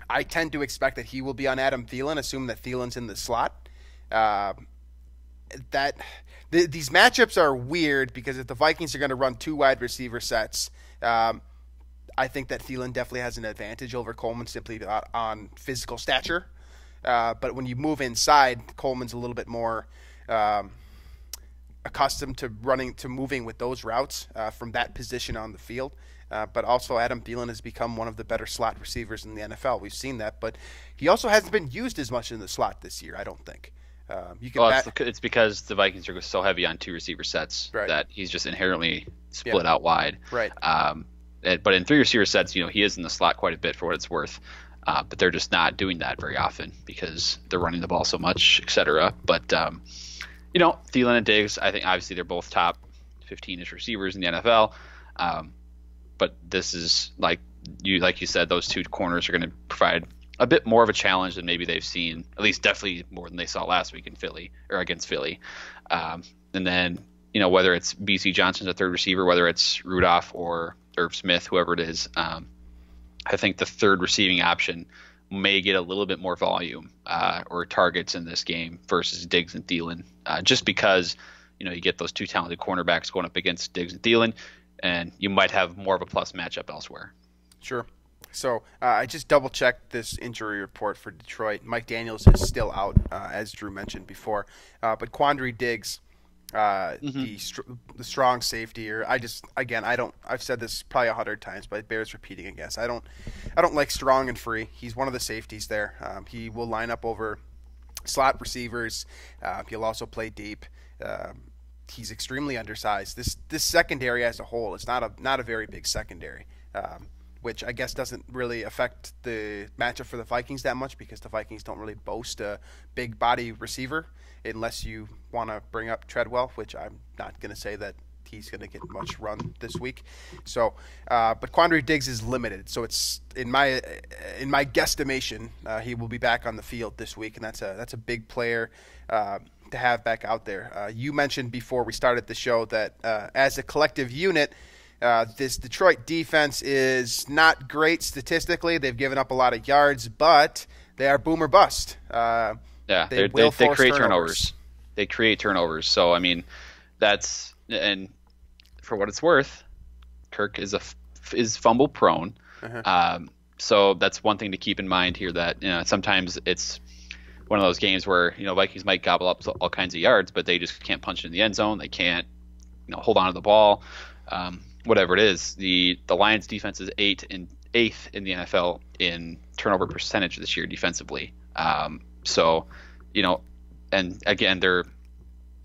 I tend to expect that he will be on Adam Thielen, assuming that Thielen's in the slot. These matchups are weird because if the Vikings are going to run two wide receiver sets, I think that Thielen definitely has an advantage over Coleman simply on physical stature. But when you move inside, Coleman's a little bit more accustomed to moving with those routes from that position on the field. But also Adam Thielen has become one of the better slot receivers in the NFL. We've seen that, but he also hasn't been used as much in the slot this year, I don't think. It's because the Vikings are so heavy on two receiver sets that he's just inherently split out wide. Right. But in three receiver sets, he is in the slot quite a bit for what it's worth. But they're just not doing that very often because they're running the ball so much, etc. But Thielen and Diggs, I think obviously they're both top 15-ish receivers in the NFL. But this is like you said, those two corners are going to provide a bit more of a challenge than maybe they've seen, at least definitely more than they saw last week in Philly or against Philly. And then, whether it's BC Johnson's a third receiver, whether it's Rudolph or Irv Smith, whoever it is, I think the third receiving option may get a little bit more volume or targets in this game versus Diggs and Thielen, just because, you get those two talented cornerbacks going up against Diggs and Thielen, and you might have more of a plus matchup elsewhere. Sure. So I just double-checked this injury report for Detroit. Mike Daniels is still out, as Drew mentioned before. But Quandre Diggs, the strong safety, I've said this probably 100 times, but it bears repeating, I guess. I don't like Strong and Free. He's one of the safeties there. He will line up over slot receivers. He'll also play deep. He's extremely undersized. This secondary as a whole is not a very big secondary. Which I guess doesn't really affect the matchup for the Vikings that much because the Vikings don't really boast a big body receiver unless you want to bring up Treadwell, which I'm not going to say that he's going to get much run this week. So, but Quandre Diggs is limited, so it's in my guesstimation he will be back on the field this week, and that's a big player to have back out there. You mentioned before we started the show that as a collective unit. This Detroit defense is not great statistically. They've given up a lot of yards, but they are boom or bust. They create turnovers. They create turnovers. So, I mean, and for what it's worth, Kirk is fumble prone. So that's one thing to keep in mind here that, sometimes it's one of those games where, Vikings might gobble up all kinds of yards, but they just can't punch it in the end zone. They can't, hold on to the ball. Whatever it is, the Lions defense is eighth in the NFL in turnover percentage this year defensively. So, and again, they're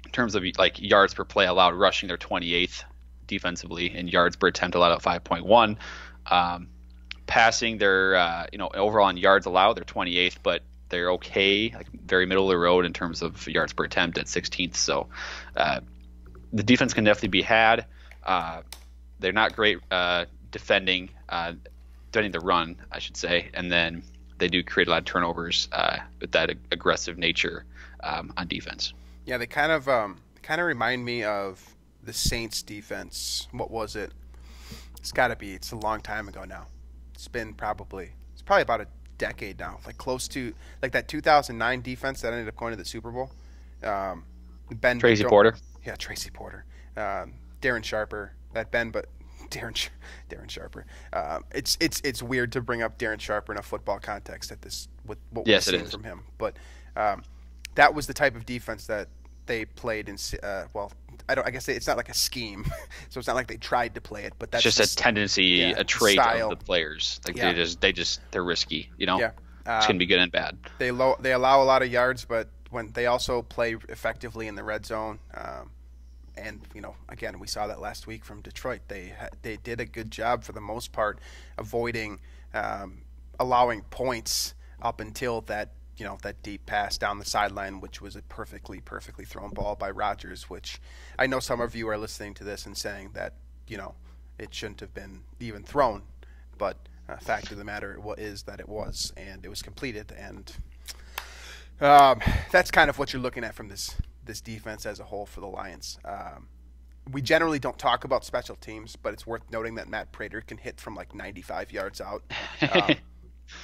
in terms of like yards per play allowed rushing, they're 28th defensively, and yards per attempt allowed at 5.1. Passing, they're overall in yards allowed, they're 28th, but they're okay, like very middle of the road in terms of yards per attempt at 16th. So the defense can definitely be had. They're not great defending the run, I should say, and then they do create a lot of turnovers with that aggressive nature on defense. Yeah, they kind of remind me of the Saints defense. What was it? It's a long time ago now. It's probably about a decade now, like close to like that 2009 defense that ended up going to the Super Bowl. Tracy Porter. Yeah, Tracy Porter. Darren Sharper. Darren Sharper. It's weird to bring up Darren Sharper in a football context at this with what we've seen from him, but that was the type of defense that they played in. I guess it's not like a scheme, so it's not like they tried to play it, but that's just a tendency, a trait style of the players. Like they're risky, Yeah, it's gonna be good and bad. They allow a lot of yards, but when they also play effectively in the red zone. And again, we saw that last week from Detroit. They did a good job for the most part, avoiding allowing points up until that that deep pass down the sideline, which was a perfectly thrown ball by Rodgers, which I know some of you are listening to this and saying that, it shouldn't have been even thrown. But fact of the matter is that it was, and it was completed. And that's kind of what you're looking at from this defense as a whole for the Lions. We generally don't talk about special teams, but it's worth noting that Matt Prater can hit from like 95 yards out.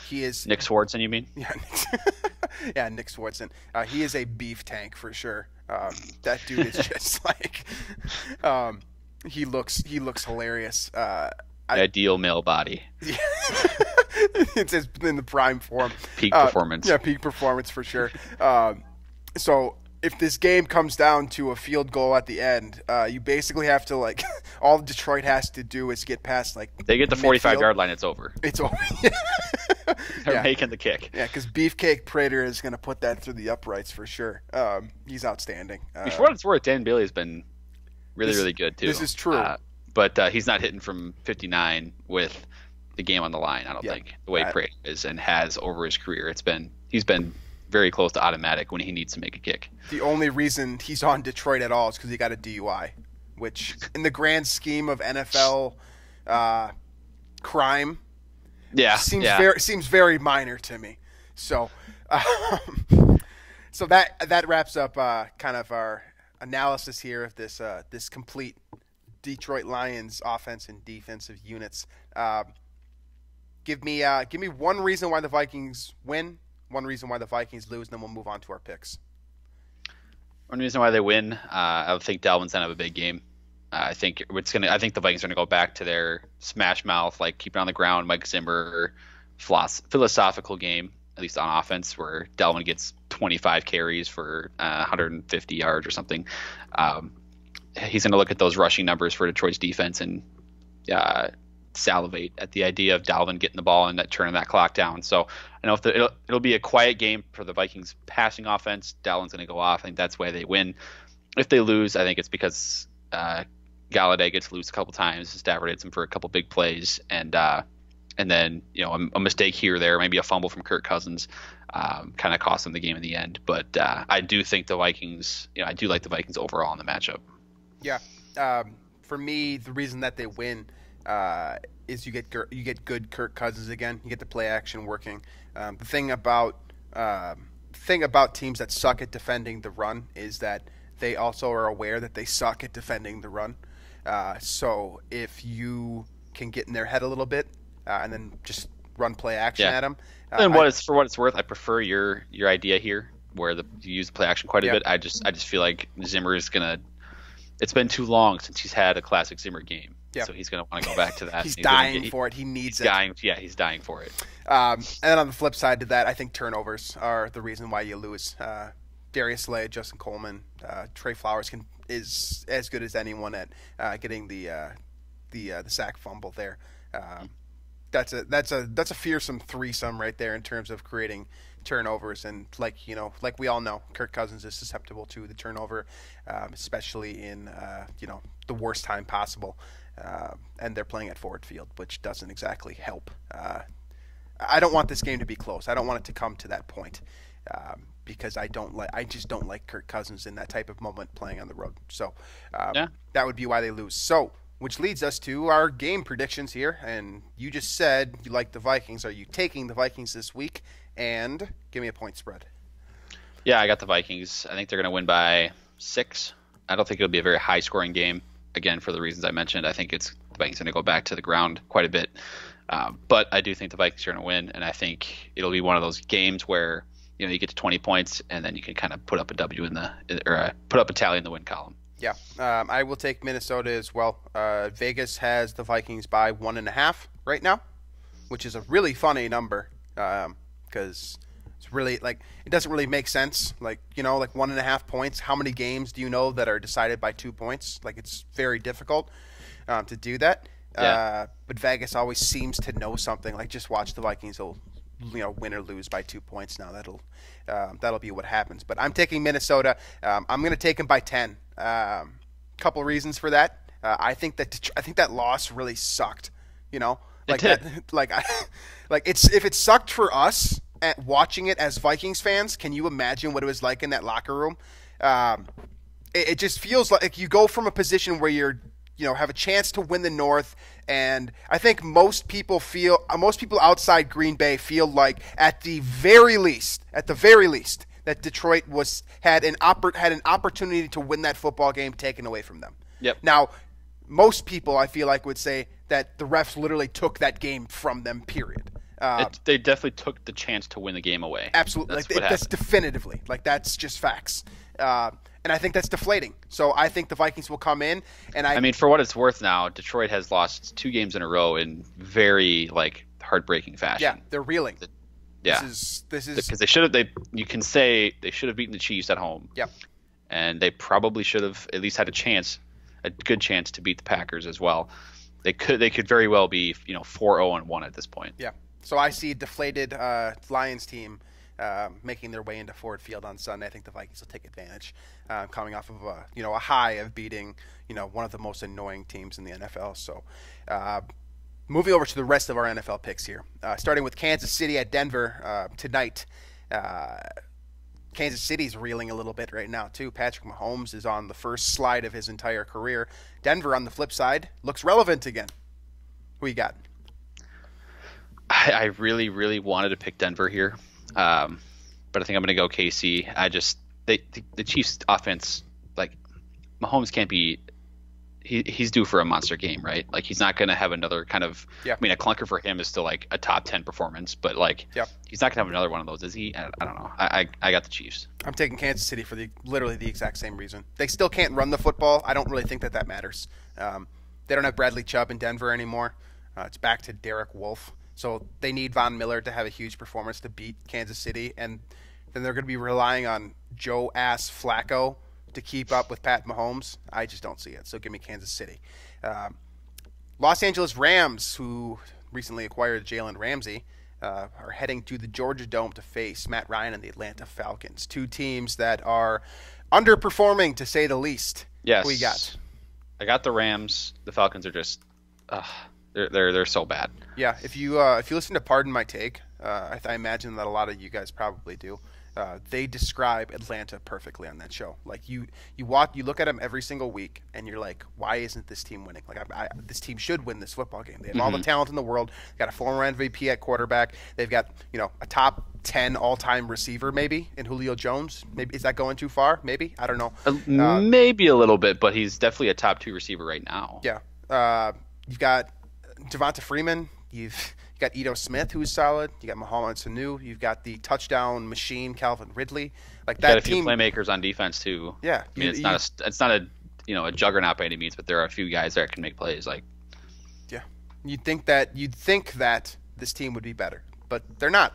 He is Nick Swardson, you mean? Yeah, Nick Swardson. He is a beef tank for sure. That dude is just like he looks hilarious. Ideal male body. Yeah. It's in the prime form. Peak performance. Yeah, peak performance for sure. So if this game comes down to a field goal at the end, you basically have to all Detroit has to do is get past they get the 45-yard line, it's over. It's over. They're making the kick. Yeah, because Beefcake Prater is going to put that through the uprights for sure. He's outstanding. For what it's worth, Dan Bailey has been really good too. This is true. But he's not hitting from 59 with the game on the line, I don't think, the way Prater is and has over his career. He's been very close to automatic when he needs to make a kick. The only reason he's on Detroit at all is because he got a DUI, which in the grand scheme of NFL crime seems very minor to me. So so that wraps up kind of our analysis here of this complete Detroit Lions offense and defensive units. Give me one reason why the Vikings win, one reason why the Vikings lose, and then we'll move on to our picks. One reason why they win, I think Dalvin's gonna have a big game. I think the Vikings are gonna go back to their smash mouth, keep it on the ground, Mike Zimmer philosophical game, at least on offense, where Dalvin gets 25 carries for 150 yards or something. He's going to look at those rushing numbers for Detroit's defense and salivate at the idea of Dalvin getting the ball and turning that clock down. So I know it'll be a quiet game for the Vikings passing offense. Dalvin's going to go off. I think that's why they win. If they lose, I think it's because Galladay gets loose a couple times. Stafford hits him for a couple big plays, and then a mistake here or there, maybe a fumble from Kirk Cousins, kind of cost them the game in the end. But I do think the Vikings. I do like the Vikings overall in the matchup. Yeah, for me, the reason that they win is you get good Kirk Cousins again. You get the play action working. The thing about teams that suck at defending the run is that they also are aware that they suck at defending the run. So if you can get in their head a little bit and then just run play action at them. And for what it's worth, I prefer your idea here, where you use the play action quite a bit. I just feel like Zimmer is gonna. It's been too long since he's had a classic Zimmer game, so he's going to want to go back to that. He's dying for it. He needs it. He's dying for it. And then on the flip side to that, I think turnovers are the reason why you lose. Darius Slay, Justin Coleman, Trey Flowers is as good as anyone at getting the sack fumble there. That's a fearsome threesome right there in terms of creating turnovers, and like we all know, Kirk Cousins is susceptible to the turnover, especially in the worst time possible, and they're playing at Ford Field, which doesn't exactly help. I don't want this game to be close. I don't want it to come to that point, because I just don't like Kirk Cousins in that type of moment playing on the road. So that would be why they lose. So, which leads us to our game predictions here. And you just said you like the Vikings. Are you taking the Vikings this week? And give me a point spread. Yeah, I got the Vikings. I think they're going to win by 6. I don't think it'll be a very high-scoring game. Again, for the reasons I mentioned, I think the Vikings are going to go back to the ground quite a bit. But I do think the Vikings are going to win, and I think it'll be one of those games where you get to 20 points, and then you can kind of put up a W put up a tally in the win column. Yeah, I will take Minnesota as well. Vegas has the Vikings by 1.5 right now, which is a really funny number because it's really it doesn't really make sense. 1.5 points. How many games do you know that are decided by 2 points? It's very difficult to do that. Yeah. But Vegas always seems to know something. Just watch the Vikings will win or lose by 2 points. Now that'll be what happens. But I'm taking Minnesota. I'm going to take them by 10. Couple reasons for that. I think that loss really sucked. It did. If it sucked for us, at watching it as Vikings fans. Can you imagine what it was like in that locker room? It just feels like you go from a position where have a chance to win the North, and I think most people outside Green Bay feel like at the very least, that Detroit had an opportunity to win that football game taken away from them. Yep. Now, most people I feel like would say that the refs literally took that game from them. Period. They definitely took the chance to win the game away. Absolutely, that's definitively that's just facts. And I think that's deflating. So I think the Vikings will come in, and I mean, for what it's worth, now Detroit has lost 2 games in a row in very heartbreaking fashion. Yeah, they're reeling. Yeah, this is because they should have. You can say they should have beaten the Chiefs at home. Yep. And they probably should have at least had a good chance to beat the Packers as well. They could very well be 4-0-1 at this point. Yeah. So I see a deflated Lions team making their way into Ford Field on Sunday. I think the Vikings will take advantage, coming off of a high of beating one of the most annoying teams in the NFL. So moving over to the rest of our NFL picks here, starting with Kansas City at Denver tonight. Kansas City's reeling a little bit right now too. Patrick Mahomes is on the first slide of his entire career. Denver, on the flip side, looks relevant again. Who you got? I really, really wanted to pick Denver here, but I think I'm going to go KC. The Chiefs' offense, Mahomes can't be. He's due for a monster game, right? He's not going to have another kind of. Yeah. I mean, a clunker for him is still a top 10 performance, but he's not going to have another one of those, is he? I don't know. I got the Chiefs. I'm taking Kansas City for literally the exact same reason. They still can't run the football. I don't really think that matters. They don't have Bradley Chubb in Denver anymore. It's back to Derek Wolfe. So they need Von Miller to have a huge performance to beat Kansas City, and then they're going to be relying on Joe Ass Flacco to keep up with Pat Mahomes. I just don't see it. So give me Kansas City. Los Angeles Rams, who recently acquired Jalen Ramsey, are heading to the Georgia Dome to face Matt Ryan and the Atlanta Falcons. 2 teams that are underperforming, to say the least. Yes. Who you got? I got the Rams. The Falcons are just they're so bad. Yeah, if you listen to Pardon My Take, I imagine that a lot of you guys probably do. They describe Atlanta perfectly on that show. You look at them every single week, and you're like, why isn't this team winning? This team should win this football game. They have all the talent in the world. They've got a former MVP at quarterback. They've got a top 10 all-time receiver maybe in Julio Jones. Maybe is that going too far? Maybe, I don't know. Maybe a little bit, but he's definitely a top 2 receiver right now. Yeah. You've got Devonta Freeman. You've got Ito Smith, who's solid. You got Mohamed Sanu. You've got the touchdown machine, Calvin Ridley. That got a team, few playmakers on defense too. Yeah, I mean, it's not a juggernaut by any means, but there are a few guys that can make plays. Yeah, you'd think that this team would be better, but they're not.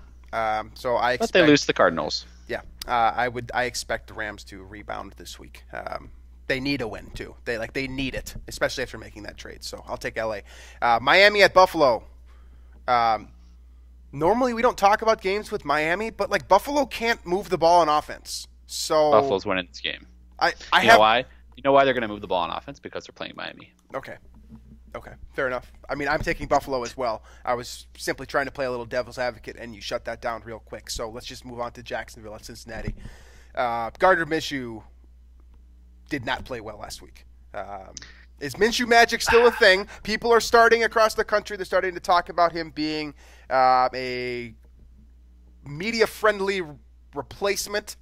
So I expect. But they lose to the Cardinals. Yeah, I expect the Rams to rebound this week. They need a win too. They need it, especially after making that trade. So I'll take LA. Miami at Buffalo. Normally we don't talk about games with Miami, but Buffalo can't move the ball on offense. So Buffalo's winning this game. Know why? You know why they're going to move the ball on offense? Because they're playing Miami. Okay, fair enough. I mean, I'm taking Buffalo as well. I was simply trying to play a little devil's advocate, and you shut that down real quick. So let's just move on to Jacksonville at Cincinnati. Gardner Minshew did not play well last week. Is Minshew magic still a thing? People are starting across the country. They're starting to talk about him being a media-friendly replacement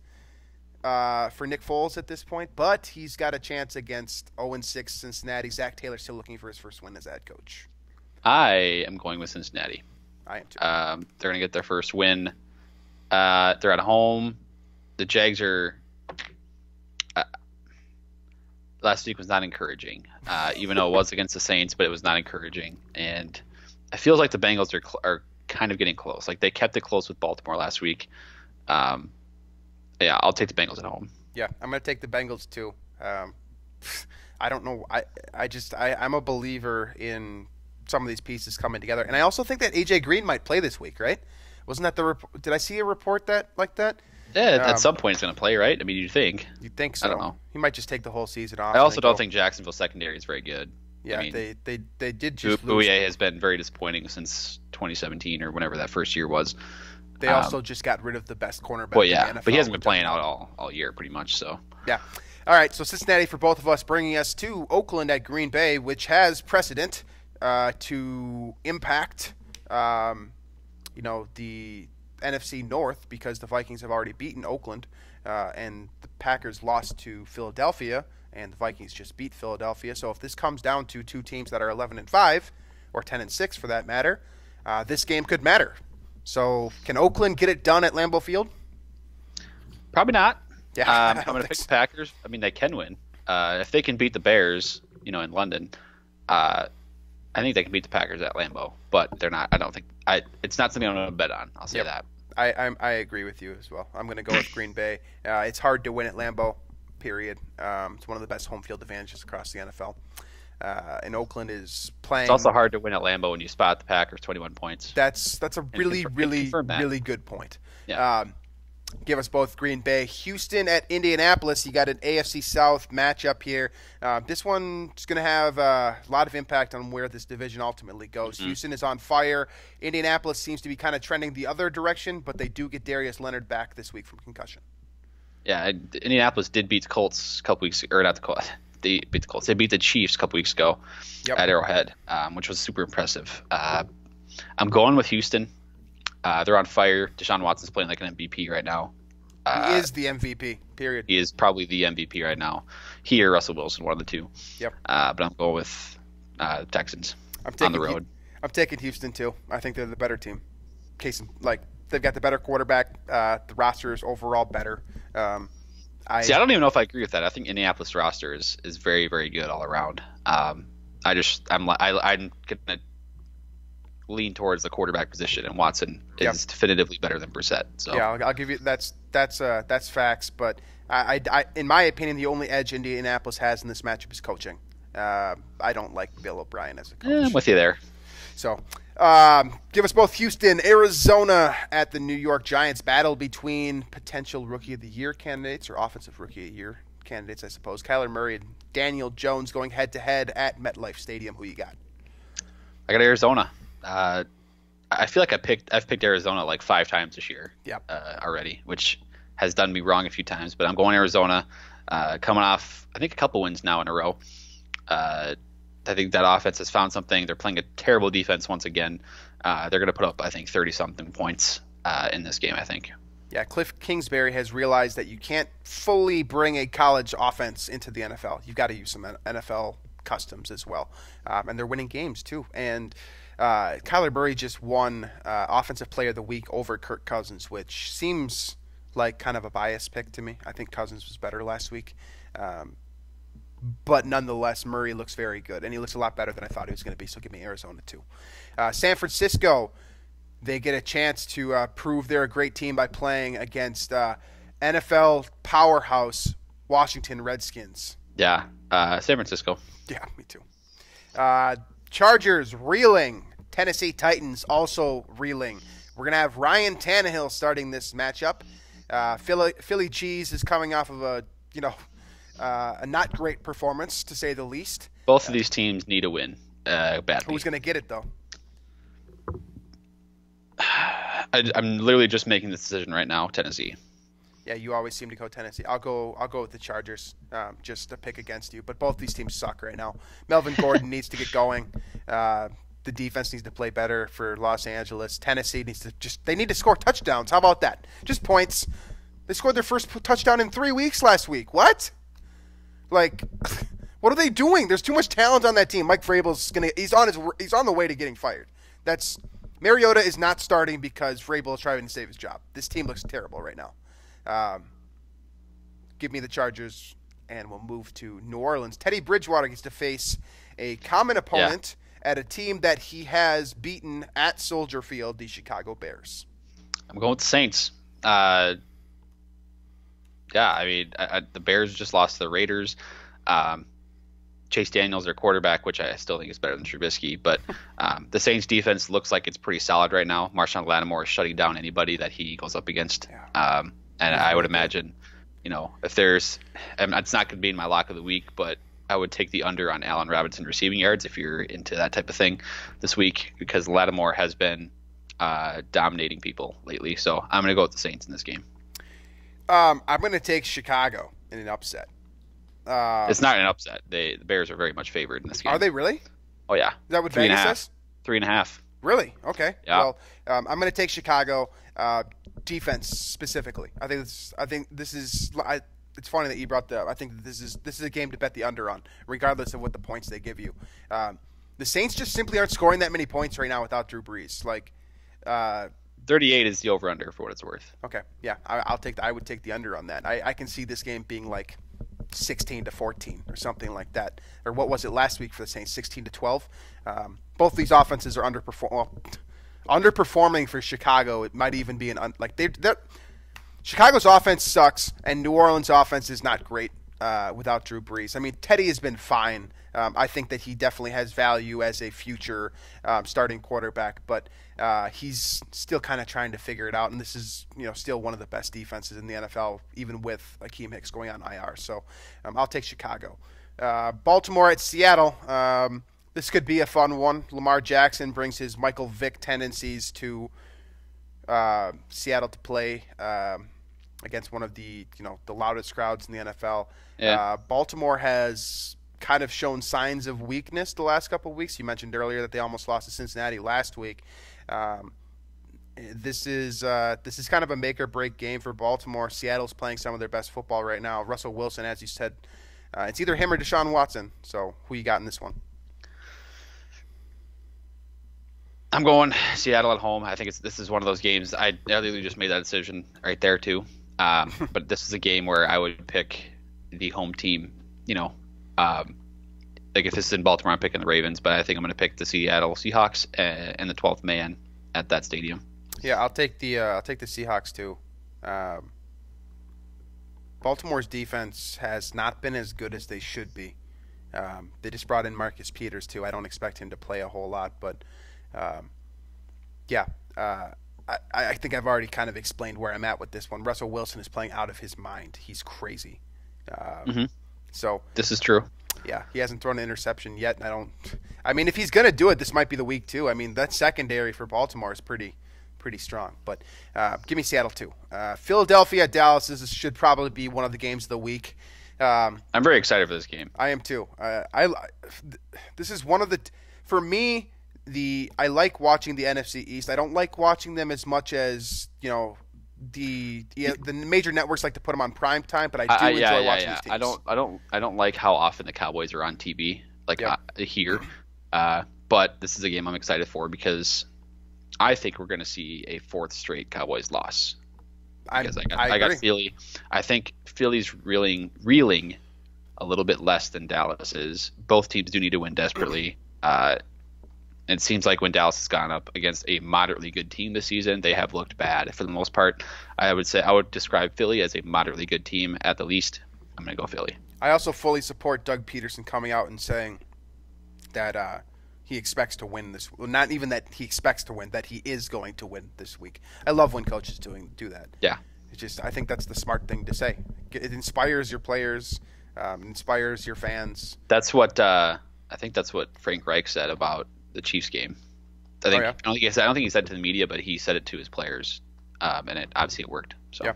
for Nick Foles at this point. But he's got a chance against 0-6 Cincinnati. Zach Taylor's still looking for his first win as head coach. I am going with Cincinnati. I am too. They're going to get their first win. They're at home. The Jags are... last week was not encouraging, even though it was against the Saints, but it was not encouraging. And it feels like the Bengals are kind of getting close. They kept it close with Baltimore last week. Yeah, I'll take the Bengals at home. Yeah, I'm going to take the Bengals too. I don't know. I'm a believer in some of these pieces coming together. And I also think that A.J. Green might play this week, right? Wasn't that the report? Did I see a report like that? Yeah, at some point he's going to play, right? I mean, you'd think. You'd think so. I don't know. He might just take the whole season off. I also don't think Jacksonville's secondary is very good. Yeah, I mean, they did just lose. Bouye has been very disappointing since 2017 or whenever that first year was. They also just got rid of the best cornerback Well, yeah, in the NFL. but he hasn't been playing out all year pretty much. So yeah. All right, so Cincinnati for both of us, bringing us to Oakland at Green Bay, which has precedent to impact, the NFC North because the Vikings have already beaten Oakland, and the Packers lost to Philadelphia, and the Vikings just beat Philadelphia. So if this comes down to two teams that are 11-5, or 10-6 for that matter, this game could matter. So can Oakland get it done at Lambeau Field? probably not. Yeah, I'm going to pick the Packers. I mean, they can win. If they can beat the Bears, in London, I think they can beat the Packers at Lambeau. But they're not. I don't think. It's not something I'm going to bet on. I'll say that. I agree with you as well. I'm going to go with Green Bay. It's hard to win at Lambeau, period. It's one of the best home field advantages across the NFL. And Oakland is playing. It's also hard to win at Lambeau when you spot the Packers 21 points. That's a really good point. Yeah. Give us both Green Bay. Houston at Indianapolis. You got an AFC South matchup here. This one's going to have a lot of impact on where this division ultimately goes. Mm-hmm. Houston is on fire. Indianapolis seems to be kind of trending the other direction, but they do get Darius Leonard back this week from concussion. Yeah, Indianapolis did beat the Colts a couple weeks, or not the Colts. They beat the Colts. They beat the Chiefs a couple weeks ago at Arrowhead, which was super impressive. I'm going with Houston. They're on fire. Deshaun Watson's playing like an MVP right now. He is the MVP, period. He is probably the MVP right now. He or Russell Wilson, one of the two. Yep. But I'm going with Texans on the road. I'm taking Houston, too. I think they're the better team. They've got the better quarterback. The roster is overall better. I don't even know if I agree with that. I think Indianapolis roster is very, very good all around. I'm gonna lean towards the quarterback position, and Watson is definitively better than Brissett. So yeah, I'll give you that's facts. But I in my opinion, the only edge Indianapolis has in this matchup is coaching. I don't like Bill O'Brien as a coach. I'm with you there. So give us both Houston, Arizona at the New York Giants. Battle between potential Rookie of the Year candidates or Offensive Rookie of the Year candidates, I suppose. Kyler Murray and Daniel Jones going head-to-head at MetLife Stadium. Who you got? I got Arizona. I feel like I've picked Arizona like 5 times this year already, which has done me wrong a few times. But I'm going Arizona, coming off I think a couple wins now in a row. I think that offense has found something. They're playing a terrible defense once again. They're going to put up I think 30-something points in this game. I think. Yeah, Cliff Kingsbury has realized that you can't fully bring a college offense into the NFL. You've got to use some NFL customs as well, and they're winning games too. And Kyler Murray just won Offensive Player of the Week over Kirk Cousins, which seems like kind of a biased pick to me. I think Cousins was better last week. But nonetheless, Murray looks very good, and he looks a lot better than I thought he was going to be, so give me Arizona too. San Francisco, they get a chance to prove they're a great team by playing against NFL powerhouse Washington Redskins. Yeah, San Francisco. Yeah, me too. Chargers reeling. Tennessee Titans also reeling. We're going to have Ryan Tannehill starting this matchup. Philly Cheese is coming off of a not great performance, to say the least. Both of these teams need a win badly. Who's going to get it, though? I'm literally just making this decision right now. Tennessee. Yeah, you always seem to go Tennessee. I'll go with the Chargers, just to pick against you. But both these teams suck right now. Melvin Gordon needs to get going. The defense needs to play better for Los Angeles. Tennessee needs to they need to score touchdowns. How about that? Just points. They scored their first touchdown in 3 weeks last week. What? Like, what are they doing? There's too much talent on that team. Mike Vrabel's he's on the way to getting fired. Mariota is not starting because Vrabel is trying to save his job. This team looks terrible right now. Give me the Chargers, and we'll move to New Orleans. Teddy Bridgewater gets to face a common opponent at a team that he has beaten at Soldier Field, the Chicago Bears. I'm going with the Saints. The Bears just lost to the Raiders. Chase Daniels, their quarterback, which I still think is better than Trubisky. But the Saints defense looks like it's pretty solid right now. Marshawn Lattimore is shutting down anybody that he goes up against. And I would imagine, if there's – it's not going to be in my lock of the week, but I would take the under on Allen Robinson receiving yards if you're into that type of thing this week, because Lattimore has been dominating people lately. So I'm going to go with the Saints in this game. I'm going to take Chicago in an upset. It's not an upset. The Bears are very much favored in this game. Are they really? Oh, yeah. Is that what Vegas says? 3.5. Really? Okay. Yeah. Well, I'm going to take Chicago defense specifically. I think this is. It's funny that you brought the. I think this is a game to bet the under on, regardless of what the points they give you. The Saints just simply aren't scoring that many points right now without Drew Brees. 38 is the over/under for what it's worth. Okay. Yeah, I would take the under on that. I can see this game being like 16-14 or something like that. Or what was it last week for the Saints? 16-12. Both these offenses are underperforming for Chicago. It might even be Chicago's offense sucks, and New Orleans' offense is not great without Drew Brees. I mean, Teddy has been fine. I think that he definitely has value as a future starting quarterback, but he's still kind of trying to figure it out. And this is, still one of the best defenses in the NFL, even with Akeem Hicks going on IR. So I'll take Chicago. Baltimore at Seattle. This could be a fun one. Lamar Jackson brings his Michael Vick tendencies to Seattle to play against one of the the loudest crowds in the NFL. Yeah. Baltimore has kind of shown signs of weakness the last couple of weeks. You mentioned earlier that they almost lost to Cincinnati last week. This is kind of a make or break game for Baltimore. Seattle's playing some of their best football right now. Russell Wilson, as you said, it's either him or Deshaun Watson. So who you got in this one? I'm going Seattle at home. I think this is one of those games. I literally just made that decision right there too. But this is a game where I would pick the home team. Like if this is in Baltimore, I'm picking the Ravens, but I think I'm going to pick the Seattle Seahawks and the 12th man at that stadium. Yeah, I'll take the Seahawks too. Baltimore's defense has not been as good as they should be. They just brought in Marcus Peters too. I don't expect him to play a whole lot, but I think I've already kind of explained where I'm at with this one. Russell Wilson is playing out of his mind. He's crazy. So this is true. Yeah, he hasn't thrown an interception yet. I mean, if he's going to do it, this might be the week too. I mean, that secondary for Baltimore is pretty strong. But give me Seattle too. Philadelphia, Dallas. This should probably be one of the games of the week. I'm very excited for this game. I am too. This is one of the for me. I like watching the NFC East. I don't like watching them as much as the major networks like to put them on prime time, but I do enjoy watching these teams. I don't like how often the Cowboys are on TV here. But this is a game I'm excited for because I think we're going to see a fourth straight Cowboys loss. I got Philly. I think Philly's reeling a little bit less than Dallas is. Both teams do need to win desperately. It seems like when Dallas has gone up against a moderately good team this season, they have looked bad. For the most part, I would describe Philly as a moderately good team at the least. I'm going to go Philly. I also fully support Doug Peterson coming out and saying that he expects to win this. Well, not even that he expects to win, that he is going to win this week. I love when coaches do that. Yeah. It's just I think that's the smart thing to say. It inspires your players, inspires your fans. That's what I think. That's what Frank Reich said about the Chiefs game. I don't think he said it to the media, but he said it to his players, and it worked. So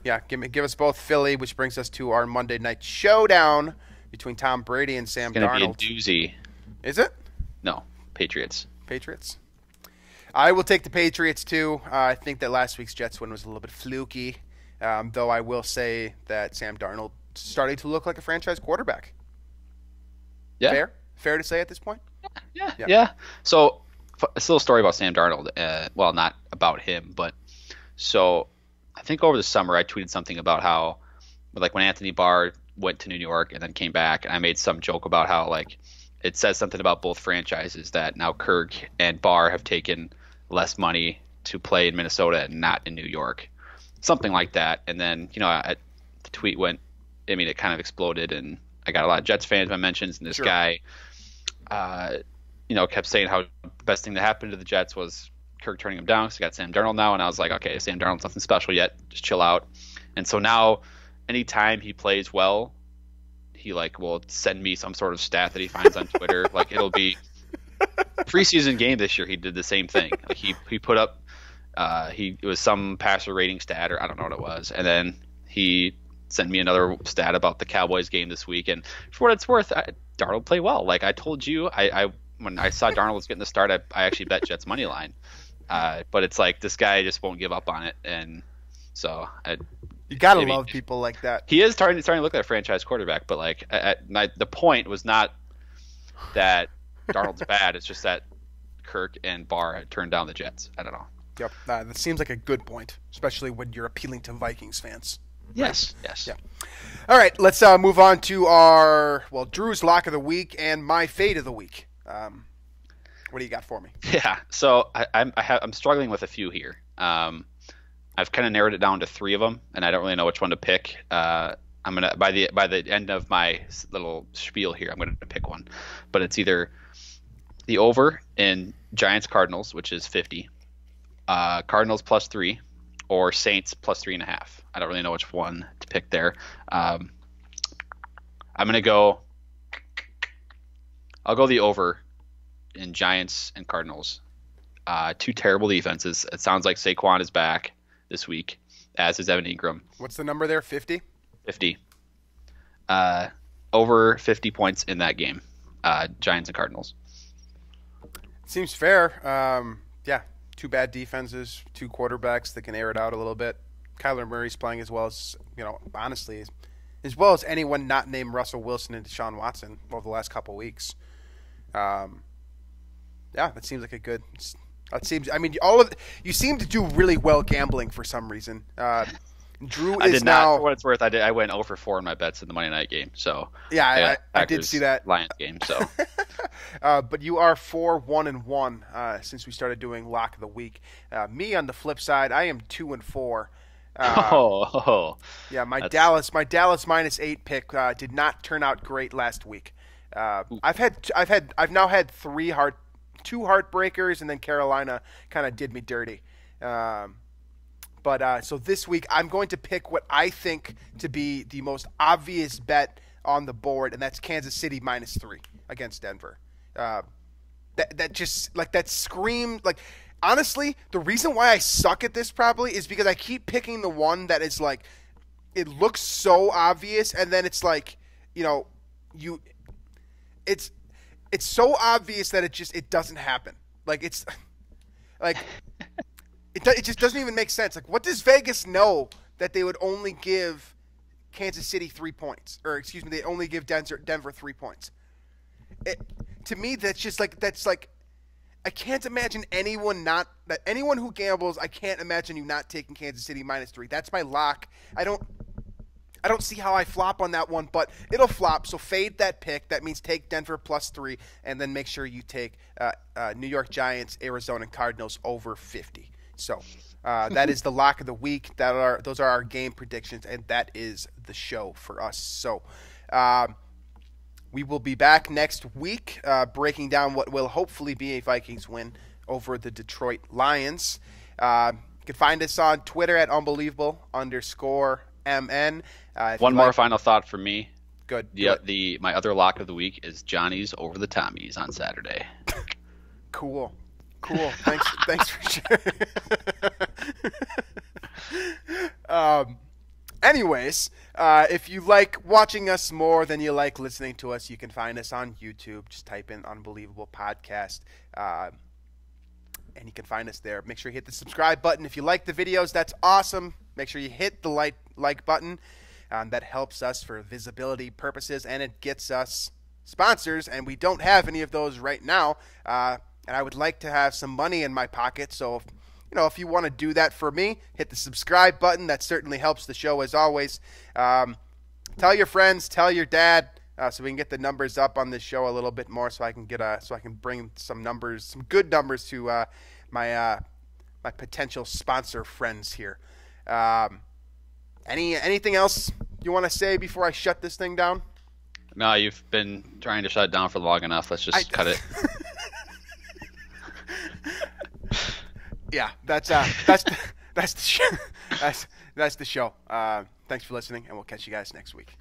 yeah. Give us both Philly, which brings us to our Monday night showdown between Tom Brady and Sam Darnold. It's gonna be a doozy. Is it? No, Patriots. I will take the Patriots too. I think that last week's Jets win was a little bit fluky, though I will say that Sam Darnold starting to look like a franchise quarterback. Yeah. Fair to say at this point? Yeah. So, a little story about Sam Darnold. Well, not about him, but so I think over the summer I tweeted something about how, when Anthony Barr went to New York and then came back, and I made some joke about how it says something about both franchises that now Kirk and Barr have taken less money to play in Minnesota and not in New York, something like that. And then the tweet went. I mean, it kind of exploded, and I got a lot of Jets fans my mentions, and this guy. Kept saying how the best thing that happened to the Jets was Kirk turning him down because he got Sam Darnold now, and I was like, okay, Sam Darnold's nothing special yet, just chill out. And so now, anytime he plays well, he will send me some sort of stat that he finds on Twitter. It'll be preseason game this year, he did the same thing. Like he put up, it was some passer rating stat, or I don't know what it was, and then he sent me another stat about the Cowboys game this week. And for what it's worth, Darnold played well. Like I told you, I when I saw Darnold was getting the start, I actually bet Jets money line. But it's like this guy just won't give up on it, and so you gotta love people like that. He is starting to look like a franchise quarterback, but like the point was not that Darnold's bad. It's just that Kirk and Barr had turned down the Jets. I don't know. Yep, that seems like a good point, especially when you're appealing to Vikings fans. Yes, yes. Yeah. All right, let's move on to Drew's lock of the week and my fade of the week. What do you got for me? Yeah, so I'm struggling with a few here. I've kind of narrowed it down to 3 of them, and I don't really know which one to pick. I'm gonna by the end of my little spiel here, I'm gonna pick one, but it's either the over in Giants Cardinals, which is 50, Cardinals +3, or Saints +3.5. I don't really know which one to pick there. I'm gonna go. I'll go the over in Giants and Cardinals. 2 terrible defenses. It sounds like Saquon is back this week, as is Evan Ingram. What's the number there? 50? 50. Over 50 points in that game. Giants and Cardinals. Seems fair. Yeah, 2 bad defenses, 2 quarterbacks that can air it out a little bit. Kyler Murray's playing as well as, honestly, as well as anyone not named Russell Wilson and Deshaun Watson over the last couple weeks. Yeah, that seems like a good. That seems. I mean, you seem to do really well gambling for some reason. Drew I is did now. Not, for what it's worth, I went 0 for 4 in my bets in the Monday night game. So yeah, I did see that Lions game. So, but you are 4-1-1 since we started doing lock of the week. Me on the flip side, I am 2-4. Yeah, my Dallas -8 pick did not turn out great last week. I've now had 2 heartbreakers, and then Carolina kind of did me dirty. But so this week I'm going to pick what I think to be the most obvious bet on the board, and that's Kansas City -3 against Denver. That just like that screamed like. Honestly, the reason why I suck at this probably is because I keep picking the one that is like, it looks so obvious, and then it's like, it's so obvious that it doesn't happen. Like it's like it just doesn't even make sense. Like, what does Vegas know that they would only give Kansas City 3 points, or excuse me, they only give Denver 3 points? To me, that's like. I can't imagine anyone who gambles. I can't imagine you not taking Kansas City -3. That's my lock. I don't see how I flop on that one, but it'll flop. So fade that pick. That means take Denver +3, and then make sure you take New York Giants, Arizona Cardinals over 50. So that is the lock of the week. Those are our game predictions, and that is the show for us. So. We will be back next week breaking down what will hopefully be a Vikings win over the Detroit Lions. You can find us on Twitter at unbelievable_MN. One more final thought for me. Good. My other lock of the week is Johnny's over the Tommies on Saturday. Cool. Thanks for sharing. Anyways, if you like watching us more than you like listening to us, you can find us on YouTube. Just type in Unbelievable Podcast, and you can find us there. Make sure you hit the subscribe button. If you like the videos, that's awesome. Make sure you hit the like button. That helps us for visibility purposes, and it gets us sponsors, and we don't have any of those right now. And I would like to have some money in my pocket, so if you want to do that for me, hit the subscribe button. That certainly helps the show as always. Tell your friends, tell your dad, so we can get the numbers up on this show a little bit more, so I can bring some good numbers to my potential sponsor friends here. Anything else you want to say before I shut this thing down? No, you've been trying to shut it down for long enough. Let's just cut it. Yeah, that's the show. That's the show. Thanks for listening, and we'll catch you guys next week.